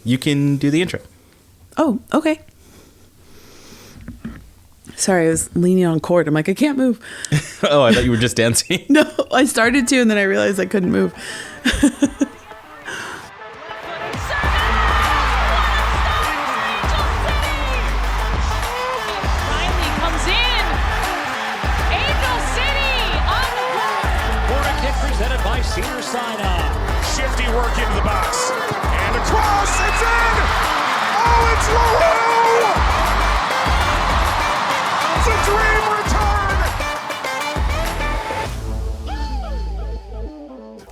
you can do the intro. Oh, okay. Sorry, I was leaning on cord. I'm like, I can't move. Oh, I thought you were just dancing. No, I started to, and then I realized I couldn't move. Shifty work into the box. And across, it's in! Oh, it's low! It's a dream return!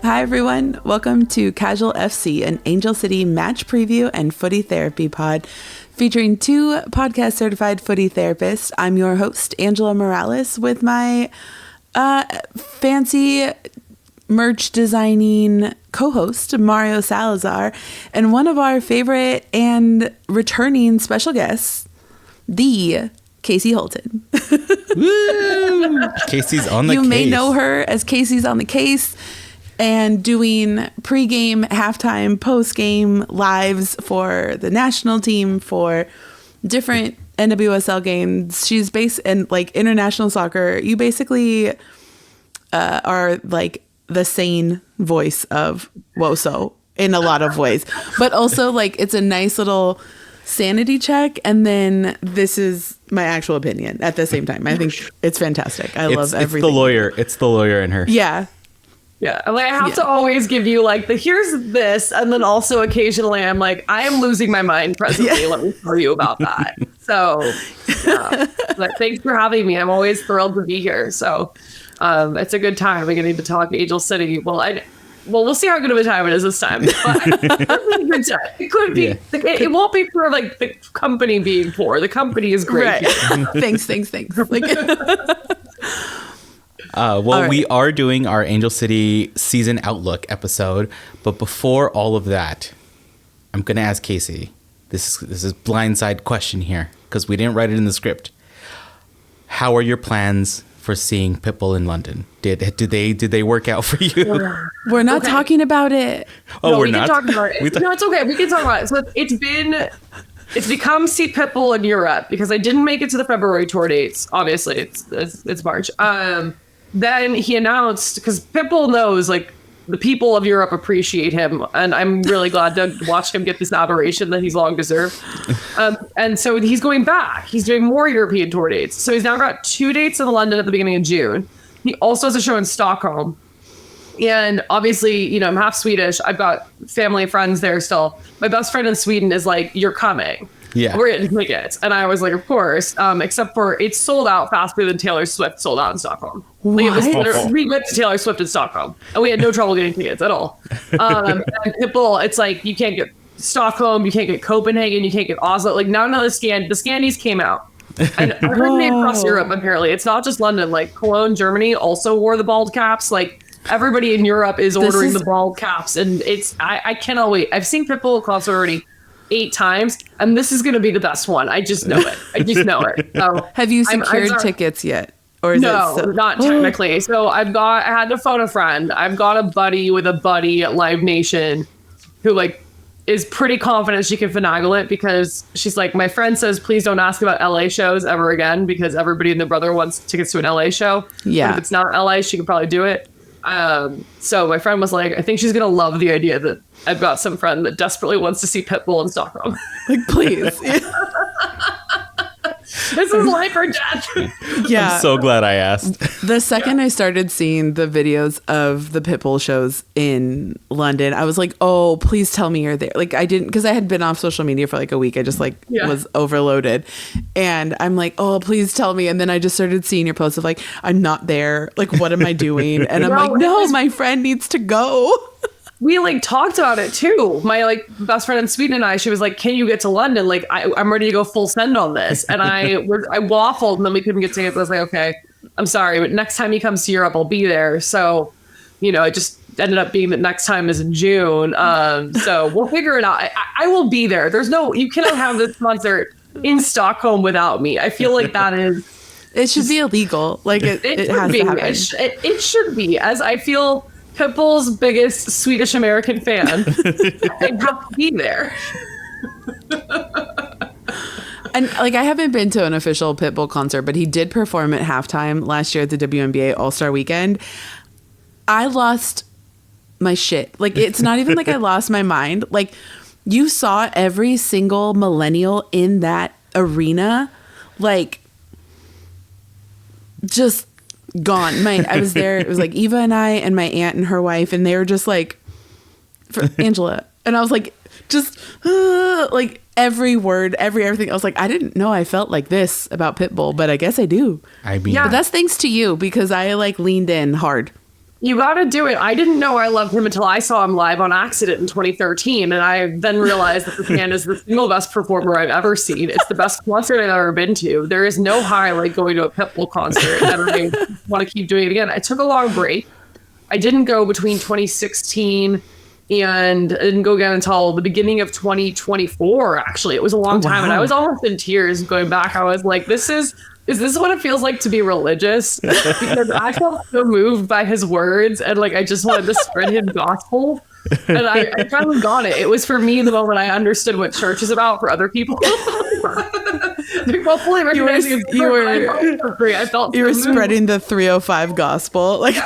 Hi, everyone. Welcome to Casual FC, an Angel City match preview and footy therapy pod featuring two podcast-certified footy therapists. I'm your host, Angela Morales, with my fancy merch designing co-host Mario Salazar, and one of our favorite and returning special guests, the Casey Hultin. Woo! Casey's on the case. You may know her as Casey's on the case and doing pre-game, halftime, post-game lives for the national team for different NWSL games. She's based in like international soccer. You basically are like the sane voice of Woes in a lot of ways, but also like it's a nice little sanity check. And then this is my actual opinion at the same time. I think it's fantastic. I love everything. It's the lawyer in her. Yeah. Yeah. Like, I have to always give you like here's this. And then also occasionally I'm like, I am losing my mind presently. Yeah. Let me tell you about that. So but thanks for having me. I'm always thrilled to be here. So it's a good time. We're getting to talk Angel City. Well, we'll see how good of a time it is this time. But it's a good time. It could be. Yeah. It won't be for like the company being poor. The company is great. Right. Thanks. Like, right. We are doing our Angel City season outlook episode, but before all of that, I'm going to ask Casey. This is blindside question here because we didn't write it in the script. How are your plans for seeing Pitbull in London? Did they work out for you? We're not talking about it. Oh, no, we're not. Can talk about it. No, it's okay. We can talk about it. So it's become see Pitbull in Europe because I didn't make it to the February tour dates. Obviously, it's March. Then he announced, because Pitbull knows like the people of Europe appreciate him, and I'm really glad to watch him get this adoration that he's long deserved. And so he's going back. He's doing more European tour dates. So he's now got 2 dates in London at the beginning of June. He also has a show in Stockholm. And obviously, you know, I'm half Swedish. I've got family and friends there still. My best friend in Sweden is like, you're coming. Yeah. We're getting tickets. And I was like, of course, except for it's sold out faster than Taylor Swift sold out in Stockholm. Like, it was literally, we went to Taylor Swift in Stockholm and we had no trouble getting tickets at all. And Pitbull, it's like, you can't get Stockholm, you can't get Copenhagen, you can't get Oslo. Like none of the Scandies came out. And I heard they across Europe, apparently. It's not just London. Like Cologne, Germany also wore the bald caps. Like everybody in Europe is ordering the bald caps. And I cannot wait. I've seen Pitbull across already 8 times, and this is going to be the best one. I just know it. So, have you secured tickets yet? Or is no, not technically. So I had to phone a friend. I've got a buddy with a buddy at Live Nation who like is pretty confident she can finagle it because she's like, my friend says, please don't ask about LA shows ever again because everybody and their brother wants tickets to an LA show. Yeah. But if it's not LA, she can probably do it. So my friend was like, I think she's going to love the idea that I've got some friend that desperately wants to see Pitbull in Stockholm. Like, please. This is life or death. Yeah. I'm so glad I asked. The second I started seeing the videos of the Pitbull shows in London, I was like, oh, please tell me you're there. Like, I didn't, because I had been off social media for like a week. I just was overloaded. And I'm like, oh, please tell me. And then I just started seeing your posts of like, I'm not there. Like, what am I doing? And I'm like, no, my friend needs to go. We like talked about it too. My like best friend in Sweden and she was like, can you get to London? Like I'm ready to go full send on this. And I waffled and then we couldn't get tickets. I was like, okay, I'm sorry, but next time he comes to Europe, I'll be there. So, you know, it just ended up being that next time is in June. So we'll figure it out. I will be there. You cannot have this concert in Stockholm without me. I feel like that is. It should be illegal. Like it has be. to happen. It should be, as I feel Pitbull's biggest Swedish American fan. I have to be there. And like, I haven't been to an official Pitbull concert, but he did perform at halftime last year at the WNBA All-Star Weekend. I lost my shit. Like, it's not even like I lost my mind. Like, you saw every single millennial in that arena, like, just gone. I was there. It was like Eva and I and my aunt and her wife, and they were just like, for Angela. And I was like, just like every word, everything. I was like, I didn't know I felt like this about Pitbull, but I guess I do. I mean, But that's thanks to you, because I like leaned in hard. You gotta do it. I didn't know I loved him until I saw him live on accident in 2013, and I then realized that this man is the single best performer I've ever seen. It's the best concert I've ever been to. There is no high like going to a Pitbull concert, and I want to keep doing it again. I took a long break. I didn't go between 2016 and I didn't go again until the beginning of 2024. Actually, it was a long time, and I was almost in tears going back. I was like, "Is this what it feels like to be religious?" Because I felt so moved by his words, and like I just wanted to spread his gospel. And I finally got it. It was for me the moment I understood what church is about for other people. Hopefully recognizing I felt you were spreading the 305 gospel. Like,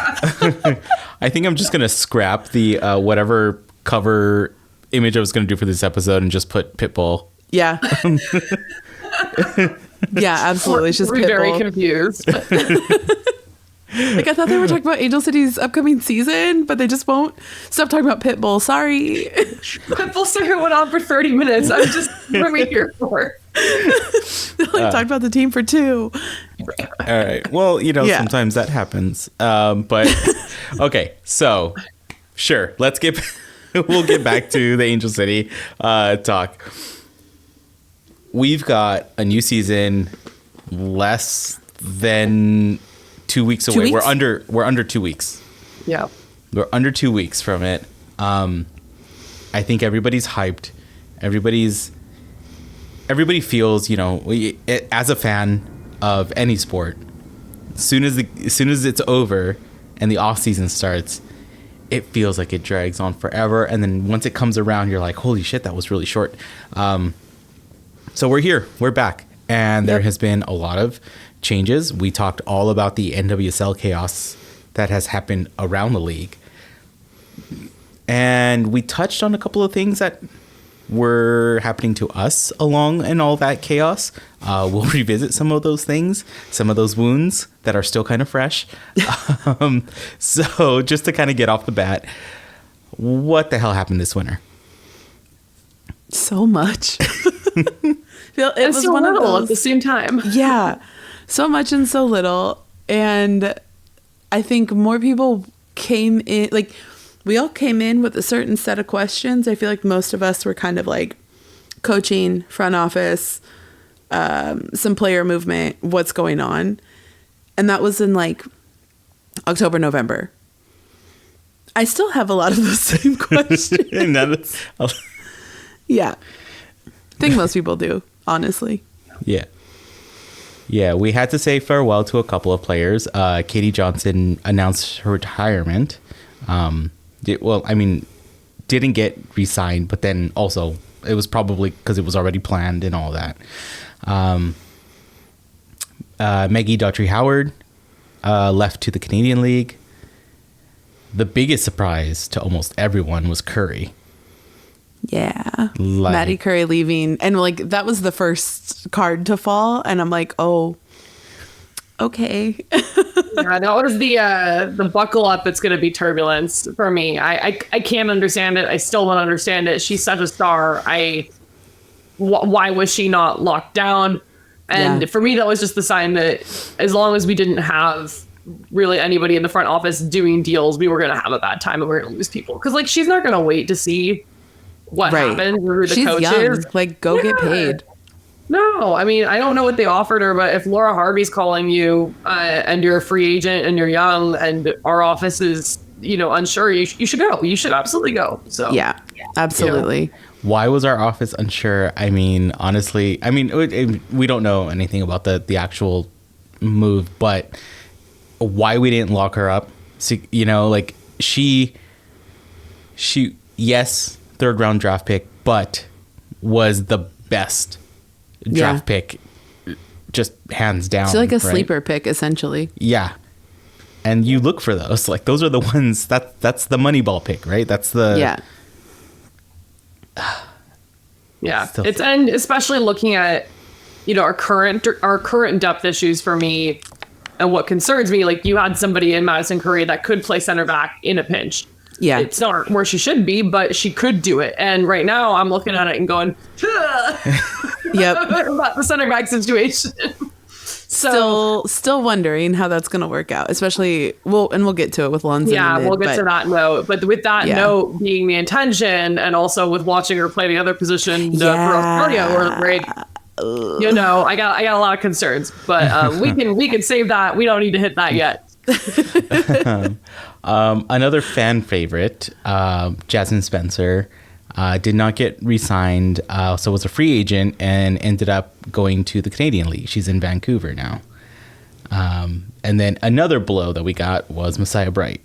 I think I'm just gonna scrap the whatever cover image I was gonna do for this episode and just put Pitbull. yeah. Yeah, absolutely. It's just We're very Pitbull. confused. Like, I thought they were talking about Angel City's upcoming season, but they just won't stop talking about Pitbull. Sorry. Pitbull Circuit went on for 30 minutes. I'm just what are we here for? They like talked about the team for 2. All right. Well, Yeah. sometimes that happens. But okay. So sure. We'll get back to the Angel City talk. We've got a new season less than 2 weeks 2 away. weeks? We're under 2 weeks. Yeah. We're under 2 weeks from it. I think everybody's hyped. Everybody feels, as a fan of any sport, as soon as it's over and the off season starts, it feels like it drags on forever. And then once it comes around, you're like, holy shit, that was really short. So we're here. We're back. And there has been a lot of changes. We talked all about the NWSL chaos that has happened around the league. And we touched on a couple of things that were happening to us along in all that chaos. We'll revisit some of those things, some of those wounds that are still kind of fresh. So just to kind of get off the bat, what the hell happened this winter? So much. It was so one of little those at the same time. Yeah, so much and so little. And I think more people came in, like, we all came in with a certain set of questions. I feel like most of us were kind of like coaching, front office, some player movement, what's going on. And that was in like October, November. I still have a lot of the same questions. Yeah. I think most people do, honestly. Yeah. Yeah, we had to say farewell to a couple of players. Katie Johnson announced her retirement. Didn't get re-signed, but then also it was probably because it was already planned and all that. Maggie Daughtry-Howard left to the Canadian League. The biggest surprise to almost everyone was Curry. Yeah. Maddie Curry leaving. And like, that was the first card to fall. And I'm like, oh, okay. Yeah, that was the buckle up. It's going to be turbulence for me. I can't understand it. I still don't understand it. She's such a star. Why was she not locked down? And for me, that was just the sign that as long as we didn't have really anybody in the front office doing deals, we were going to have a bad time and we're going to lose people. Because like, she's not going to wait to see what happened through the She's coaches. young. Like, go get paid. No, I mean, I don't know what they offered her, but if Laura Harvey's calling you and you're a free agent and you're young and our office is, unsure, you should go. You should absolutely go. So Yeah, absolutely. Why was our office unsure? I mean, honestly, we don't know anything about the actual move, but why we didn't lock her up? So, she yes, third round draft pick, but was the best draft pick, just hands down. She's like a right? sleeper pick, essentially. Yeah. And you look for those. Like, those are the ones that's the Moneyball pick, right? That's the Yeah, Still it's and especially looking at our current depth issues for me, and what concerns me. Like, you had somebody in Madison Curry that could play center back in a pinch. Yeah, it's not where she should be, but she could do it. And right now, I'm looking at it and going, yep, about the center back situation. Still wondering how that's going to work out, especially we'll get to it with Lonzo. Yeah, we'll get to that note. But with that note being the intention, and also with watching her play the other position for Australia, I got a lot of concerns. But we can save that. We don't need to hit that yet. Another fan favorite, Jasmine Spencer, did not get re-signed, so was a free agent and ended up going to the Canadian League. She's in Vancouver now. And then another blow that we got was Messiah Bright.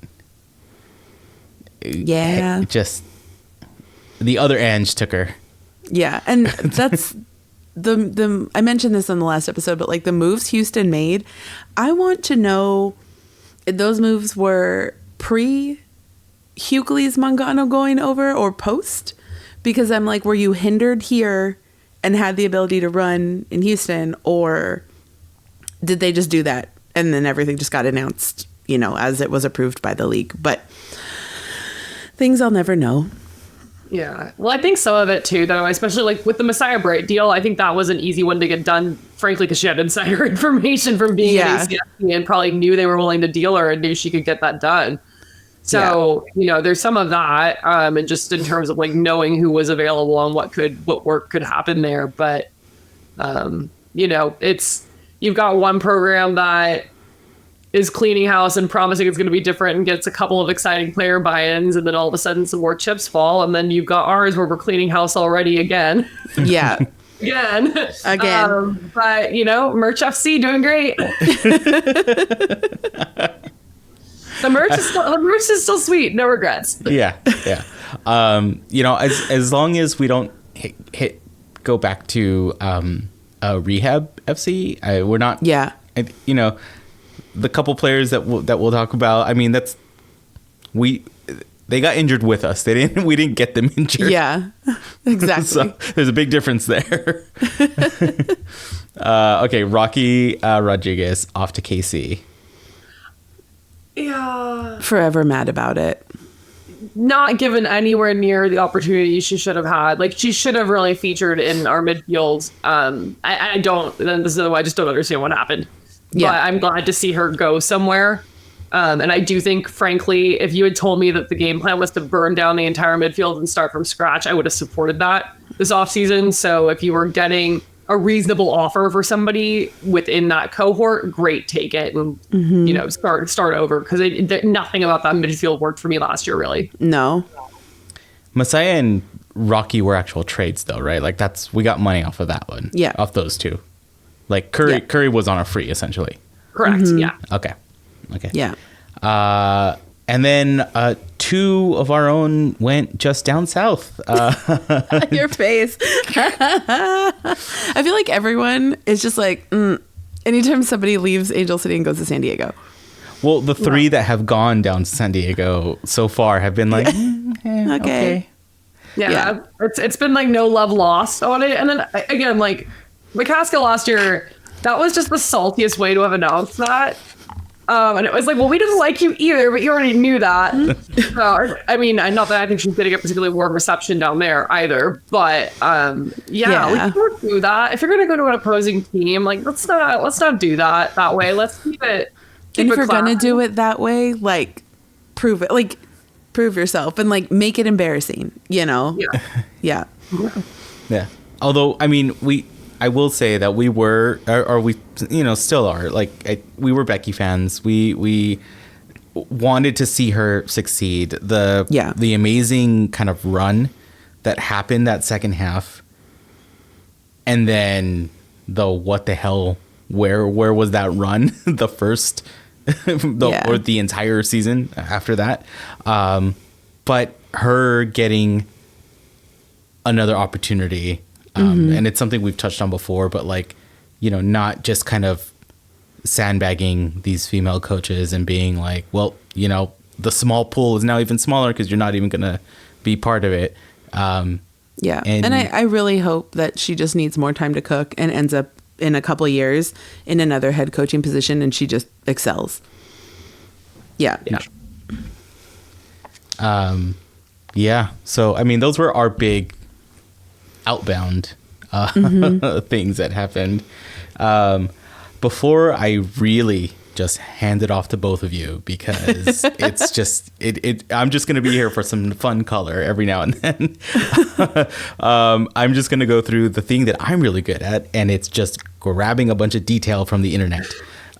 Yeah. Just the other Ange took her. Yeah, and that's the I mentioned this on the last episode, but like the moves Houston made, I want to know if those moves were pre Hughley's Mangano going over or post, because I'm like, were you hindered here and had the ability to run in Houston, or did they just do that and then everything just got announced, as it was approved by the league? But things I'll never know. Yeah. Well, I think some of it too, though, especially like with the Messiah Bright deal, I think that was an easy one to get done, frankly, because she had insider information from being at ACFC and probably knew they were willing to deal her and knew she could get that done. So, there's some of that, and just in terms of like knowing who was available and what work could happen there. But, you've got one program that is cleaning house and promising it's going to be different and gets a couple of exciting player buy-ins, and then all of a sudden some more chips fall, and then you've got ours where we're cleaning house already again. Yeah. Again. But, Merch FC doing great. The merch is still sweet. No regrets. Yeah. As long as we don't go back to rehab FC, we're not. Yeah. The couple players that we'll talk about. I mean, they got injured with us. We didn't get them injured. Yeah. Exactly. So there's a big difference there. Okay, Rocky Rodriguez off to KC. Yeah. Forever mad about it. Not given anywhere near the opportunity she should have had. Like, she should have really featured in our midfield. I just don't understand what happened. Yeah. But I'm glad to see her go somewhere. And I do think, frankly, if you had told me that the game plan was to burn down the entire midfield and start from scratch, I would have supported that this offseason. So if you were getting a reasonable offer for somebody within that cohort, great, take it and start over, because nothing about that midfield worked for me last year, really. No. Messiah and Rocky were actual trades, though, right? Like, we got money off of that one. Yeah, off those two. Like, Curry was on a free, essentially. Correct. Mm-hmm. Yeah. Okay. Yeah. And then two of our own went just down south. Your face. I feel like everyone is just like, anytime somebody leaves Angel City and goes to San Diego. Well, the three that have gone down to San Diego so far have been like, okay. Yeah. It's been like no love lost on it. And then again, like McCaskill last year, that was just the saltiest way to have announced that. And it was like, well, we didn't like you either, but you already knew that. I mean, not that I think she's going to get particularly warm reception down there either, but we can't do that. If you're going to go to an opposing team, like let's not do that way. Let's keep it. And if you're going to do it that way, like prove it, like prove yourself and like make it embarrassing, Yeah. Although, I mean, I will say that we were, or we, still are, like, we were Becky fans. We wanted to see her succeed. The amazing kind of run that happened that second half, and then what the hell, where was that run the first or the entire season after that. But her getting another opportunity, and it's something we've touched on before, but like, you know, not just kind of sandbagging these female coaches and being like, well, you know, the small pool is now even smaller because you're not even going to be part of it. And I really hope that she just needs more time to cook and ends up in a couple of years in another head coaching position and she just excels. Yeah. So, I mean, those were our big outbound things that happened. Before I really just hand it off to both of you, because it's just I'm just going to be here for some fun color every now and then. I'm just going to go through the thing that I'm really good at, and it's just grabbing a bunch of detail from the internet.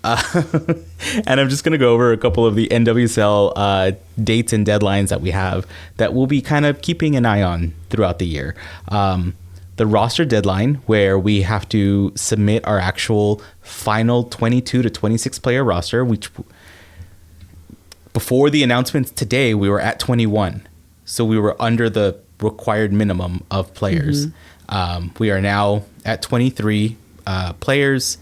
And I'm just going to go over a couple of the NWSL dates and deadlines that we have that we'll be kind of keeping an eye on throughout the year. The roster deadline, where we have to submit our actual final 22 to 26 player roster, which before the announcements today, we were at 21. So we were under the required minimum of players. We are now at 23 players.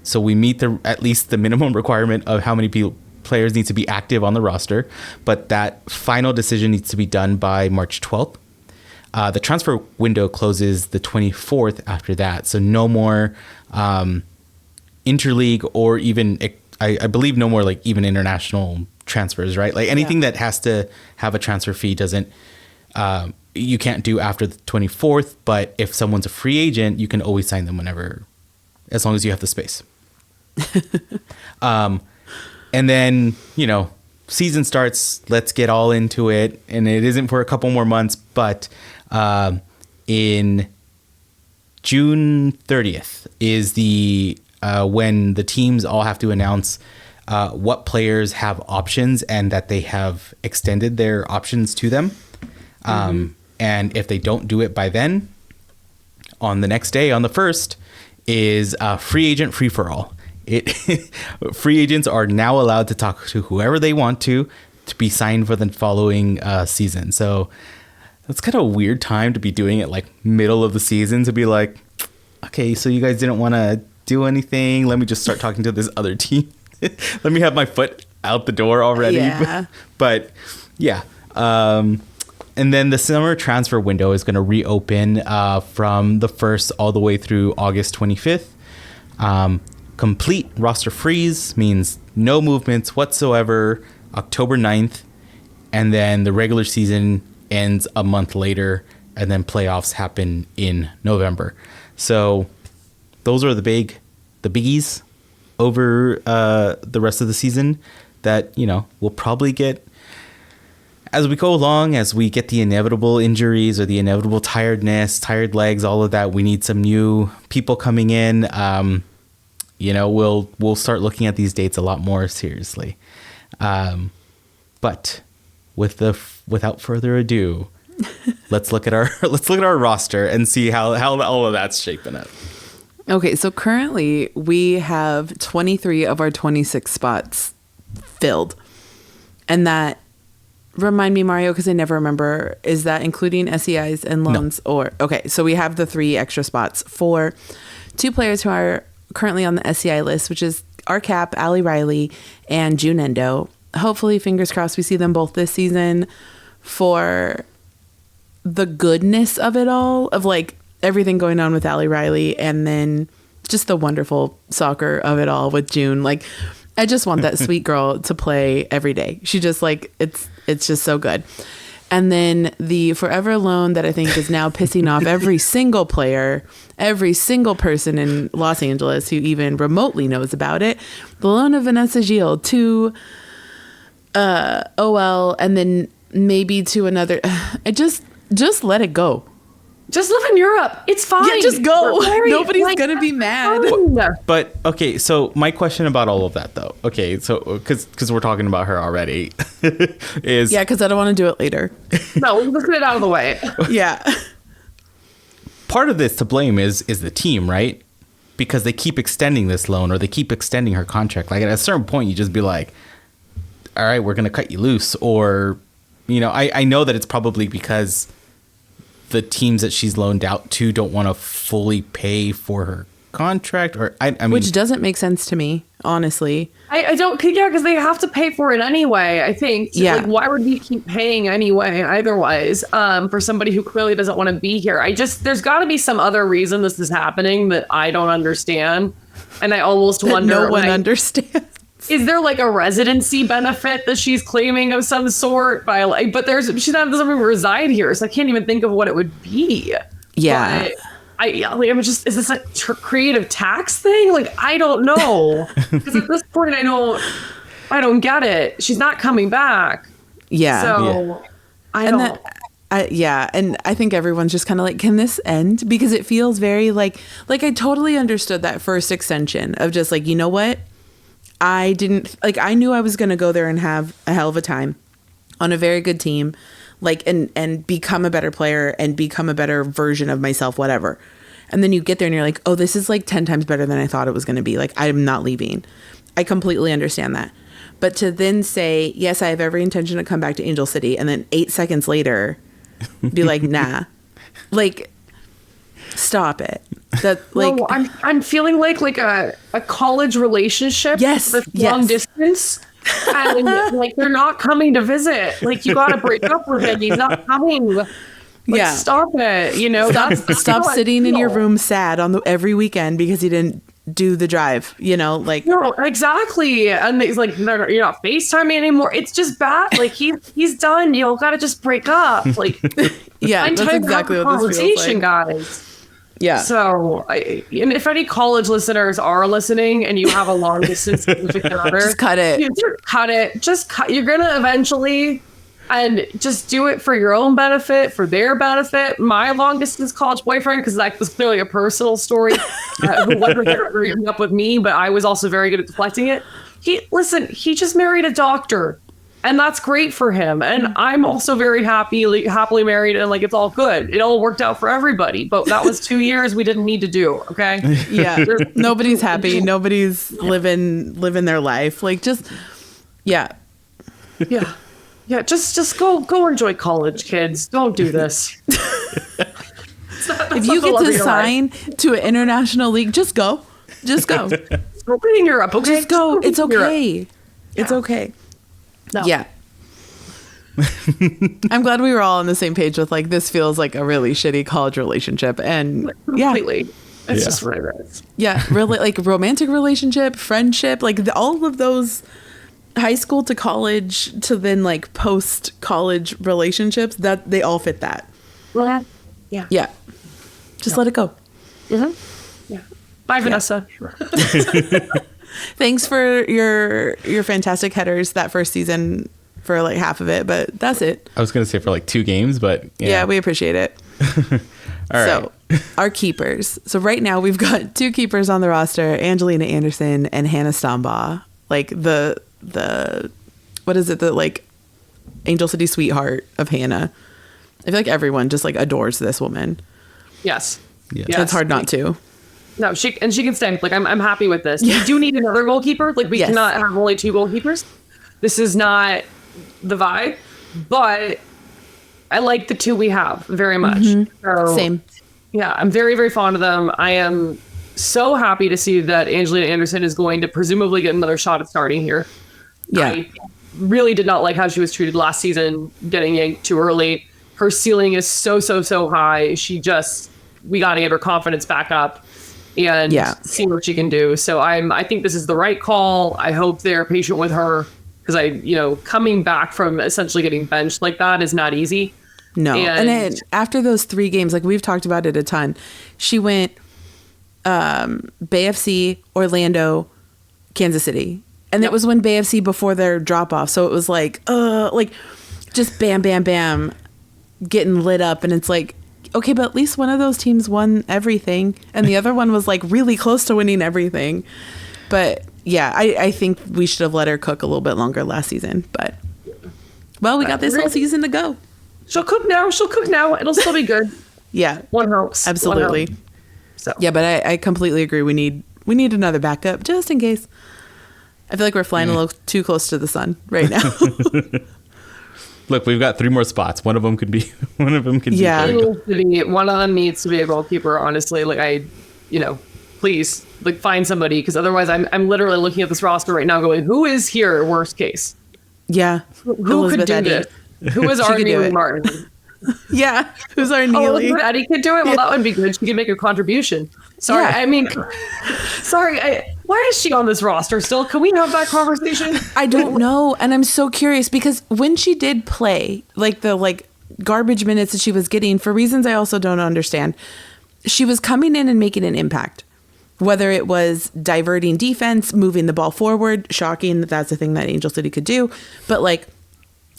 So we meet at least the minimum requirement of how many players need to be active on the roster. But that final decision needs to be done by March 12th. The transfer window closes the 24th after that. So no more interleague or even, I believe no more like even international transfers, right? Like anything that has to have a transfer fee you can't do after the 24th. But if someone's a free agent, you can always sign them whenever, as long as you have the space. And then, you know, season starts, let's get all into it. And it isn't for a couple more months, but in June 30th is the when the teams all have to announce what players have options and that they have extended their options to them. And if they don't do it by then, on the next day, on the 1st, is free agent free-for-all. Free agents are now allowed to talk to whoever they want to be signed for the following season. So that's kind of a weird time to be doing it, like middle of the season, to be like, okay, so you guys didn't want to do anything. Let me just start talking to this other team. Let me have my foot out the door already. Yeah. But yeah. And then the summer transfer window is going to reopen from the 1st all the way through August 25th. Complete roster freeze means no movements whatsoever October 9th. And then the regular season ends a month later, and then playoffs happen in November. So those are the biggies over the rest of the season that, you know, we'll probably get as we go along, as we get the inevitable injuries or the inevitable tiredness, tired legs, all of that. We need some new people coming in. You know, we'll start looking at these dates a lot more seriously. But without further ado, let's look at our roster and see how all of that's shaping up. Okay, so currently we have 23 of our 26 spots filled. And that, remind me, Mario, because I never remember, is that including SEIs and loans? No. Okay, so we have the 3 extra spots for 2 players who are currently on the SEI list, which is our cap, Allie Riley, and June Endo. Hopefully, fingers crossed, we see them both this season for the goodness of it all, of like everything going on with Allie Riley, and then just the wonderful soccer of it all with June. Like, I just want that sweet girl to play every day. She just like, it's just so good. And then the forever loan that I think is now pissing off every single player, every single person in Los Angeles who even remotely knows about it. The loan of Vanessa Gilles to OL, and then maybe to another. Just let it go. Just live in Europe. It's fine. Yeah, just go. Nobody's going to be mad. But, okay, so my question about all of that, though. Okay, so, because we're talking about her already, is... Yeah, because I don't want to do it later. No, let's get it out of the way. Yeah. Part of this to blame is the team, right? because they keep extending this loan or they keep extending her contract. Like at a certain point, you just be like, all right, we're going to cut you loose. Or, I know that it's probably because the teams that she's loaned out to don't want to fully pay for her contract, or I mean, which doesn't make sense to me, honestly. I don't, because they have to pay for it anyway, I think. Yeah. Like, why would we keep paying anyway, eitherwise, for somebody who clearly doesn't want to be here? There's got to be some other reason this is happening that I don't understand. And I almost wonder. No one understands. Is there like a residency benefit that she's claiming of some sort but doesn't even reside here, so I can't even think of what it would be. Yeah. But I'm just, is this a creative tax thing? Like, I don't know. Because at this point, I don't get it. She's not coming back. Yeah. So, I don't. And I think everyone's just kind of like, can this end? Because it feels very like I totally understood that first extension of just like, you know what? I knew I was going to go there and have a hell of a time on a very good team. Like, and become a better player and become a better version of myself, whatever. And then you get there and you're like, oh, this is like 10 times better than I thought it was going to be. Like, I'm not leaving. I completely understand that. But to then say, yes, I have every intention to come back to Angel City. And then 8 seconds later, be like, nah, like, stop it. That like, no, I'm feeling like a college relationship. Yes. With long distance. And like, they're not coming to visit. Like, you gotta break up with him. He's not coming. Like, yeah, stop it. Stop sitting in your room sad every weekend because you didn't do the drive. Like, no, exactly. And he's like, no, you're not FaceTiming anymore. It's just bad. Like, he's done. You gotta just break up. Like, yeah, that's exactly what this feels like, guys. Yeah. So, and if any college listeners are listening and you have a long distance significant other, just cut it. Just cut. You're gonna eventually, and just do it for your own benefit, for their benefit. My long distance college boyfriend, because that was clearly a personal story, who wasn't breaking up with me, but I was also very good at deflecting it. He just married a doctor. And that's great for him. And I'm also very happily married, and like, it's all good. It all worked out for everybody. But that was 2 years we didn't need to do. Okay. Yeah. Nobody's happy. Nobody's living their life. Like, just, yeah. Yeah. Yeah. Just go enjoy college, kids. Don't do this. If you get to sign to an international league, just go. Just go. Go in Europe. Okay. Just go. It's okay. It's okay. No. Yeah. I'm glad we were all on the same page with like, this feels like a really shitty college relationship. And completely. It's just what it is. Yeah. Really, like, romantic relationship, friendship, like all of those high school to college to then like post college relationships, that they all fit that. Well, yeah. Yeah. Just let it go. Mm-hmm. Yeah. Bye, Vanessa. Thanks for your fantastic headers that first season for like half of it, but that's it. I was going to say for like 2 games, but yeah, we appreciate it. All right. So our keepers. So right now we've got 2 keepers on the roster, Angelina Anderson and Hannah Stambaugh. Like the what is it, the like Angel City sweetheart of Hannah. I feel like everyone just like adores this woman. Yes. Yeah. Yes. It's hard not to. No, she can stay. Like, I'm happy with this. Yeah. We do need another goalkeeper. Like, we cannot have only 2 goalkeepers. This is not the vibe, but I like the 2 we have very much. So, same. Yeah, I'm very, very fond of them. I am so happy to see that Angelina Anderson is going to presumably get another shot at starting here. Yeah. I really did not like how she was treated last season, getting yanked too early. Her ceiling is so high. We got to get her confidence back up and see what she can do. So I think this is the right call. I hope they're patient with her, because coming back from essentially getting benched like that is not easy. No. And then after those 3 games, like we've talked about it a ton, she went Bay FC, Orlando, Kansas City. And that was when Bay FC before their drop off. So it was like just bam, bam, bam, getting lit up. And it's like, okay, but at least one of those teams won everything. And the other one was like really close to winning everything. But yeah, I think we should have let her cook a little bit longer last season. But, well, we got this whole season to go. She'll cook now. It'll still be good. Yeah. One hopes. Absolutely. So Yeah, but I completely agree. We need another backup just in case. I feel like we're flying a little too close to the sun right now. Look, we've got 3 more spots. One of them could be. Yeah. One of them needs to be a goalkeeper. Honestly, like please like find somebody, because otherwise I'm literally looking at this roster right now going, who is here? Worst case. Yeah. Who Elizabeth could do Eddy. this? Who is She could do Arnie it. Martin? Yeah. Who's our Oh, Neely? Elizabeth Eddy could do it. Well, that would be good. She could make a contribution. Sorry, Yeah. I mean, why is she on this roster still? Can we have that conversation? I don't know. And I'm so curious because when she did play, like the garbage minutes that she was getting, for reasons I also don't understand, she was coming in and making an impact. Whether it was diverting defense, moving the ball forward, shocking that that's a thing that Angel City could do. But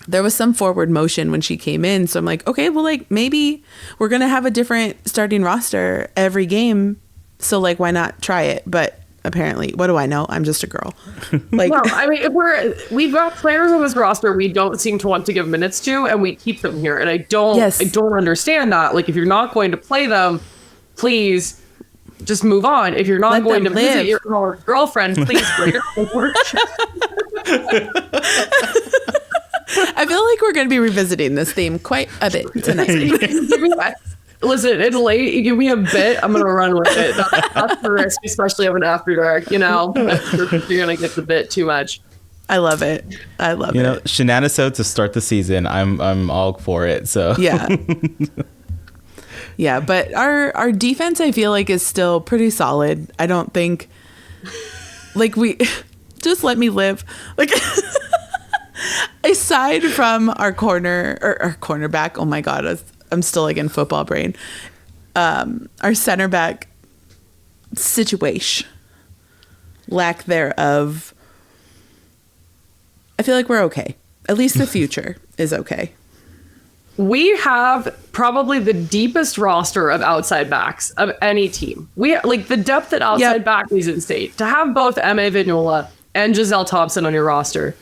there was some forward motion when she came in. So I'm like, okay, well, maybe we're going to have a different starting roster every game. So why not try it? But apparently, what do I know? I'm just a girl. Well, I mean, if we've got players on this roster we don't seem to want to give minutes to, and we keep them here. And I don't understand that. If you're not going to play them, please just move on. If you're not Let going to them live. visit your girlfriend, please bring her forward. I feel like we're going to be revisiting this theme quite a bit tonight. Listen, it's late. You give me a bit, I'm going to run with it. That's the risk, especially of an after dark. You're going to get the bit too much. I love it. I love it. shenanisode to start the season. I'm all for it. So Yeah. Yeah, but our defense, I feel like, is still pretty solid. I don't think, we just let me live. Aside from our corner or our cornerback, oh my God, I'm still in football brain. Our center back situation, lack thereof. I feel like we're okay. At least the future is okay. We have probably the deepest roster of outside backs of any team. We the depth at outside back is insane. To have both Emma Vignola and Giselle Thompson on your roster,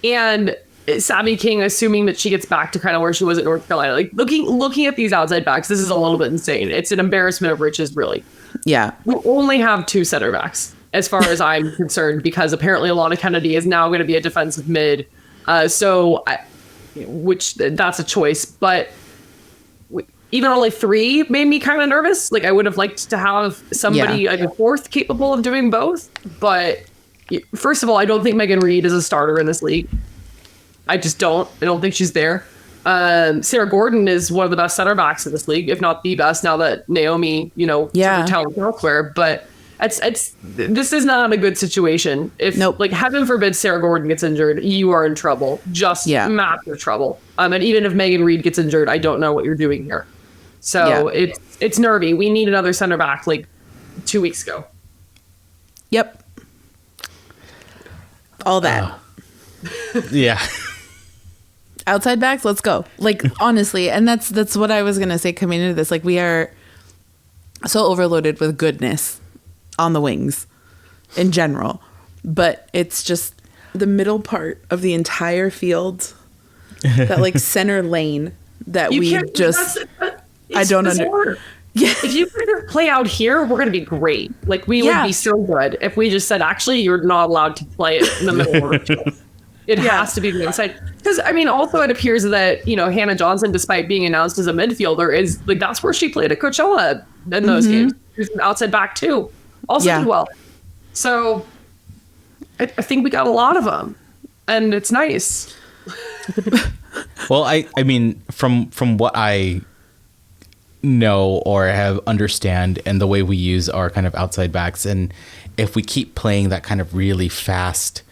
and Sammy King, assuming that she gets back to kind of where she was at North Carolina. Looking at these outside backs, this is a little bit insane. It's an embarrassment of riches, really. Yeah. We only have 2 center backs, as far as I'm concerned, because apparently Alana Kennedy is now going to be a defensive mid. Which that's a choice, but even only 3 made me kind of nervous. I would have liked to have somebody like a 4th capable of doing both. But first of all, I don't think Megan Reed is a starter in this league. I just don't. I don't think she's there. Sarah Gordon is one of the best center backs in this league, if not the best, now that Naomi, took her talent elsewhere. But this is not a good situation. If heaven forbid Sarah Gordon gets injured, you are in trouble. Just massive trouble. And even if Megan Reed gets injured, I don't know what you're doing here. So it's nervy. We need another center back 2 weeks ago. Yep. All that. Yeah. Outside backs, let's go. Honestly, and that's what I was gonna say coming into this. We are so overloaded with goodness on the wings in general, but it's just the middle part of the entire field, that center lane that You we can't- just I don't understand. Yeah. If you could play out here, we're going to be great. We would be so good if we just said, actually, you're not allowed to play it in the middle of the field. It has to be the inside. Because, also it appears that, Hannah Johnson, despite being announced as a midfielder, is that's where she played at Coachella in those games. She's an outside back too. Also did well. So I think we got a lot of them, and it's nice. Well, I mean, from what I know or have understand, and the way we use our kind of outside backs, and if we keep playing that kind of really fast,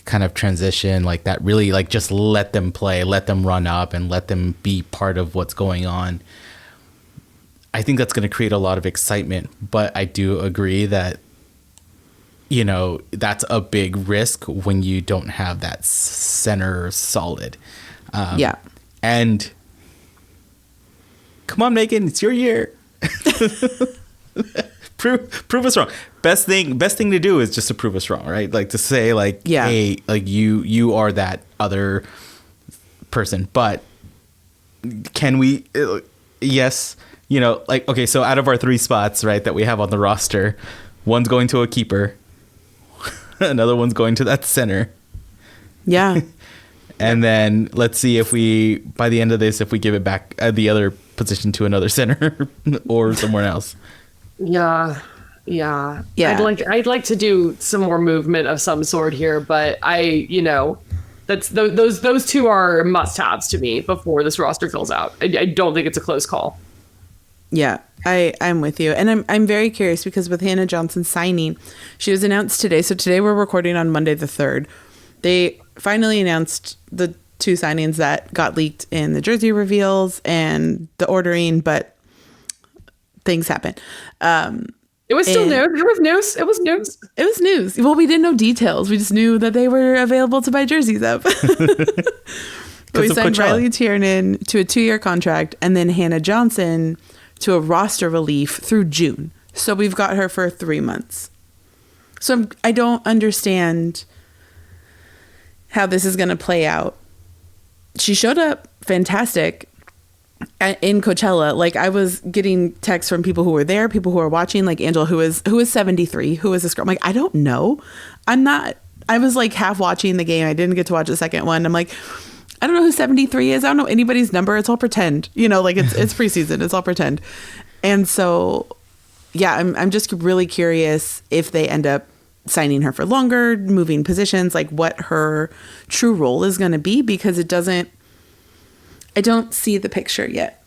kind of transition, that really just let them play, let them run up, and let them be part of what's going on, I think that's going to create a lot of excitement. But I do agree that that's a big risk when you don't have that center solid. And come on, Megan, it's your year. prove us wrong. Best thing to do is just to prove us wrong, right? To say hey, you are that other person. But can we? Yes, you know, like, okay, so out of our 3 spots, right, that we have on the roster, one's going to a keeper, another one's going to that center. Yeah. And then let's see if we, by the end of this, if we give it back the other position to another center or somewhere else. Yeah. I'd like to do some more movement of some sort here, but that's those 2 are must-haves to me before this roster fills out. I don't think it's a close call. Yeah, I'm with you. And I'm very curious because with Hannah Johnson signing, she was announced today. So today we're recording on Monday the 3rd. They finally announced the 2 signings that got leaked in the jersey reveals and the ordering, but things happen. It was still news. It was news. It was news. It was news. Well, we didn't know details. We just knew that they were available to buy jerseys of. We signed Riley Tiernan to a 2-year contract and then Hannah Johnson to a roster relief through June. So we've got her for 3 months. So I don't understand how this is going to play out. She showed up fantastic in Coachella. Like, I was getting texts from people who were there, people who are watching, like Angela, who is 73, who is this girl? I'm like, I don't know. I was like half watching the game. I didn't get to watch the second one. I'm like, I don't know who 73 is. I don't know anybody's number. It's all pretend, like it's preseason. It's all pretend. And so, yeah, I'm just really curious if they end up signing her for longer, moving positions, like what her true role is going to be, because I don't see the picture yet.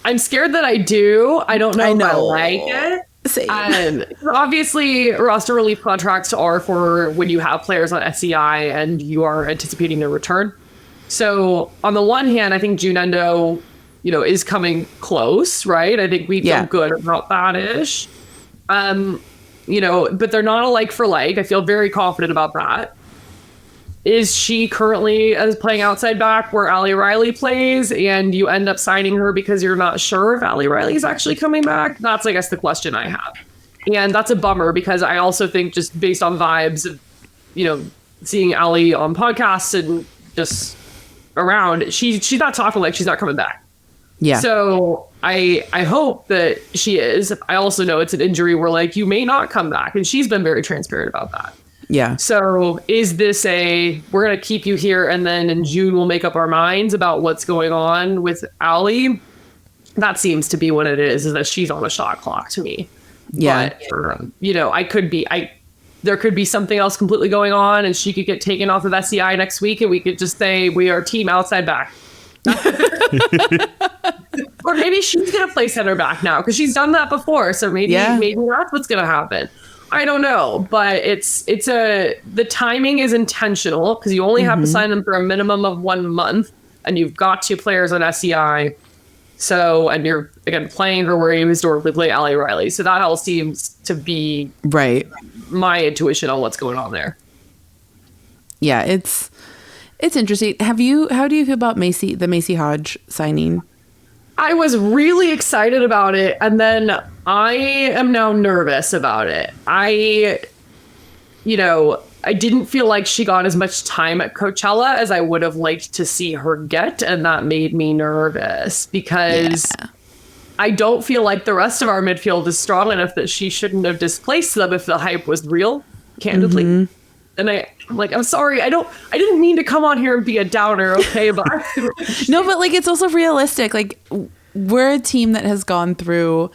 I'm scared that I do. I don't know if I like it. Same. Obviously, roster relief contracts are for when you have players on SCI and you are anticipating their return. So on the one hand, I think June Endo, is coming close, right? I think we feel good about that-ish. But they're not a like for like. I feel very confident about that. Is she currently playing outside back where Ali Riley plays and you end up signing her because you're not sure if Ali Riley is actually coming back? That's, I guess, the question I have. And that's a bummer because I also think, just based on vibes of, seeing Ali on podcasts and just around, she's not talking like she's not coming back. Yeah. So I hope that she is. I also know it's an injury where, you may not come back. And she's been very transparent about that. Yeah. So is this we're going to keep you here and then in June we'll make up our minds about what's going on with Ali? That seems to be what it is that she's on a shot clock to me. Yeah. But, there could be something else completely going on and she could get taken off of SCI next week and we could just say we are team outside back. Or maybe she's going to play center back now because she's done that before. So maybe that's what's going to happen. I don't know, but the timing is intentional because you only have to sign them for a minimum of 1 month and you've got 2 players on SCI. So, and you're again playing her where you historically play Ali Riley. So that all seems to be right. My intuition on what's going on there. Yeah, it's interesting. How do you feel about the Macy Hodge signing? I was really excited about it, and then I am now nervous about it. I didn't feel like she got as much time at Coachella as I would have liked to see her get, and that made me nervous because I don't feel like the rest of our midfield is strong enough that she shouldn't have displaced them if the hype was real, candidly. Mm-hmm. And I'm like, I'm sorry, I didn't mean to come on here and be a downer, okay? But no, but it's also realistic. We're a team that has gone through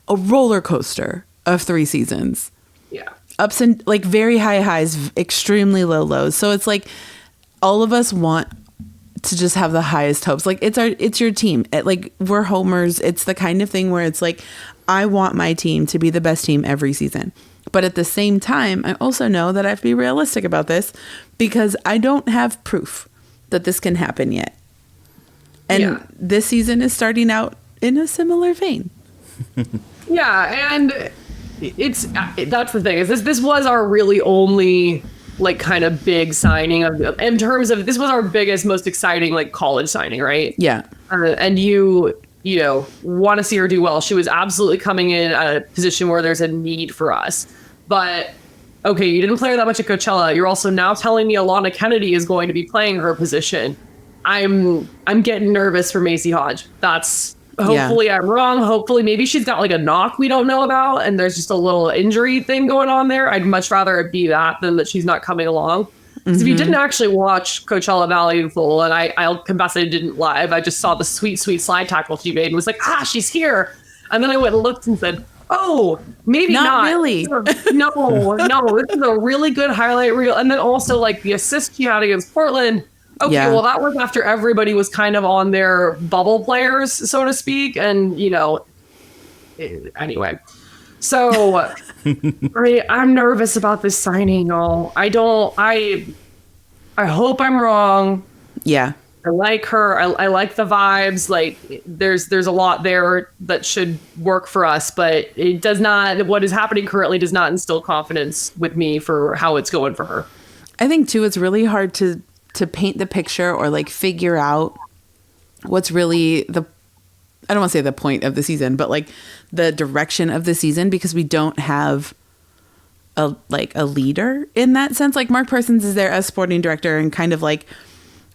a roller coaster of 3 seasons. Yeah. Ups and very high highs, extremely low lows. So it's all of us want to just have the highest hopes. It's your team. We're homers. It's the kind of thing where it's I want my team to be the best team every season. But at the same time, I also know that I have to be realistic about this because I don't have proof that this can happen yet. And this season is starting out in a similar vein. Yeah, and that's the thing is this was our really only kind of big signing in terms of this was our biggest, most exciting college signing, right? Yeah. And you want to see her do well. She was absolutely coming in at a position where there's a need for us. But okay, you didn't play her that much at Coachella. You're also now telling me Alana Kennedy is going to be playing her position. I'm getting nervous for Macy Hodge. That's Hopefully I'm wrong. Hopefully maybe she's got like a knock we don't know about and there's just a little injury thing going on there. I'd much rather it be that than that she's not coming along. Because if you didn't actually watch Coachella Valley in full, and I'll confess I didn't live, I just saw the sweet slide tackle she made and was like, she's here. And then I went and looked and said, oh, maybe not. Really. No, this is a really good highlight reel. And then also like the assist she had against Portland. Okay, well, that was after everybody was kind of on their bubble players, so to speak. And, anyway. So I'm nervous about this signing. I hope I'm wrong. Yeah. I like her. I like the vibes. Like there's a lot there that should work for us, but it does not, what is happening currently does not instill confidence with me for how it's going for her. I think too, it's really hard to paint the picture or like figure out what's really I don't want to say the point of the season, but like the direction of the season, because we don't have a leader in that sense. Like Mark Parsons is there as sporting director and kind of like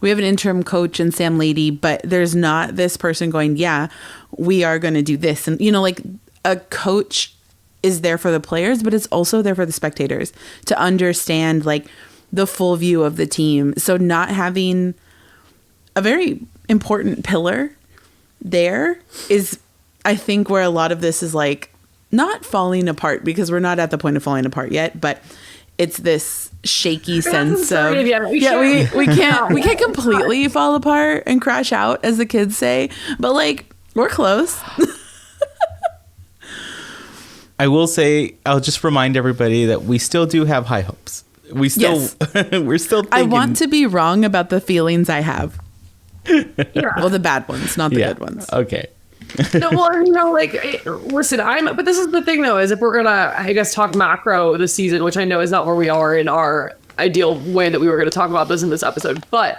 we have an interim coach and Sam Lady, but there's not this person going, we are going to do this. And, like a coach is there for the players, but it's also there for the spectators to understand like the full view of the team. So not having a very important pillar there is, I think, where a lot of this is like not falling apart, because we're not at the point of falling apart yet, but it's this shaky sense of we can't completely fall apart and crash out, as the kids say, but like we're close. I will say, I'll just remind everybody that we still do have high hopes. We're still thinking. I want to be wrong about the feelings I have. Well, the bad ones, not the good ones. Okay. No, well, listen, but this is the thing though, is if we're gonna, I guess, talk macro this season, which I know is not where we are in our ideal way that we were going to talk about this in this episode. But,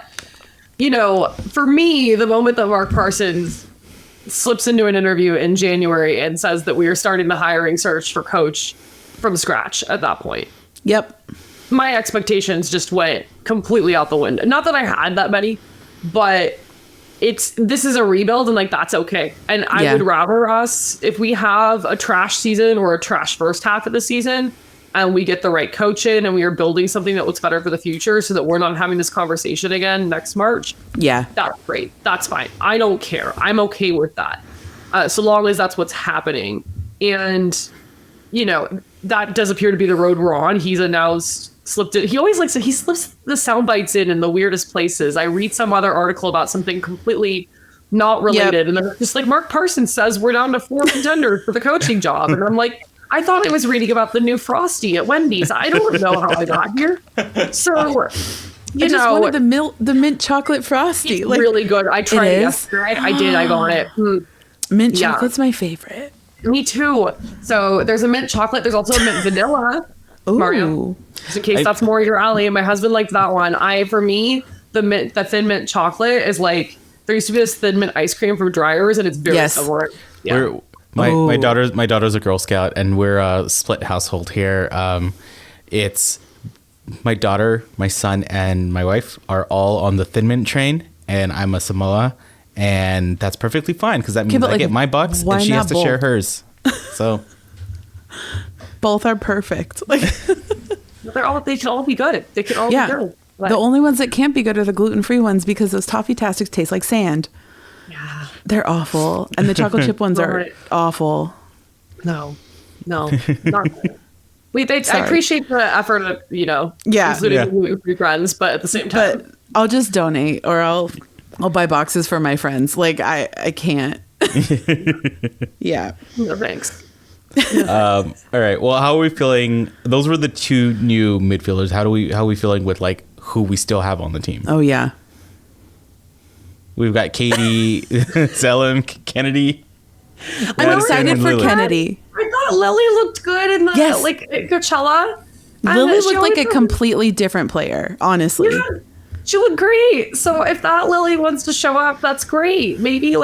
for me, the moment that Mark Parsons slips into an interview in January and says that we are starting the hiring search for coach from scratch at that point. Yep. My expectations just went completely out the window. Not that I had that many, but this is a rebuild and like that's okay. And I would rather us, if we have a trash season or a trash first half of the season and we get the right coach in and we are building something that looks better for the future so that we're not having this conversation again next March. Yeah. That's great. That's fine. I don't care. I'm okay with that. So long as that's what's happening. And, that does appear to be the road we're on. He's announced slipped it. He always he slips the sound bites in the weirdest places. I read some other article about something completely not related. And they're just like, Mark Parsons says we're down to 4 contenders for the coaching job. And I'm like, I thought I was reading about the new Frosty at Wendy's. I don't know how I got here. So, I just wanted the mint chocolate Frosty. It's really good. I tried it yesterday. I did. I got it. Mint chocolate's my favorite. Me too. So there's a mint chocolate. There's also a mint vanilla. Ooh. Mario. Just in case that's more your alley. My husband liked that one. For me, the thin mint chocolate is like, there used to be this thin mint ice cream from Dryers, and it's very similar. Yeah. My daughter's a Girl Scout, and we're a split household here. It's my daughter, my son, and my wife are all on the Thin Mint train, and I'm a Samoa, and that's perfectly fine because that means I get my bucks and she has to share hers. So both are perfect. They should all be good. They can all be good. The only ones that can't be good are the gluten-free ones because those Toffee Tastics taste like sand. Yeah. They're awful. And the chocolate chip ones are awful. No, not good. I appreciate the effort of, including gluten-free friends, but at the same time. But I'll just donate or I'll buy boxes for my friends. Like, I can't. Yeah. No, thanks. All right. Well, how are we feeling? Those were the 2 new midfielders. How are we feeling with like who we still have on the team? Oh yeah. We've got Katie, Zellum, Kennedy. I'm excited for Kennedy. I thought Lily looked good in the Coachella. Lily looked like a completely different player, honestly. Yeah, she looked great. So if that Lily wants to show up, that's great. Maybe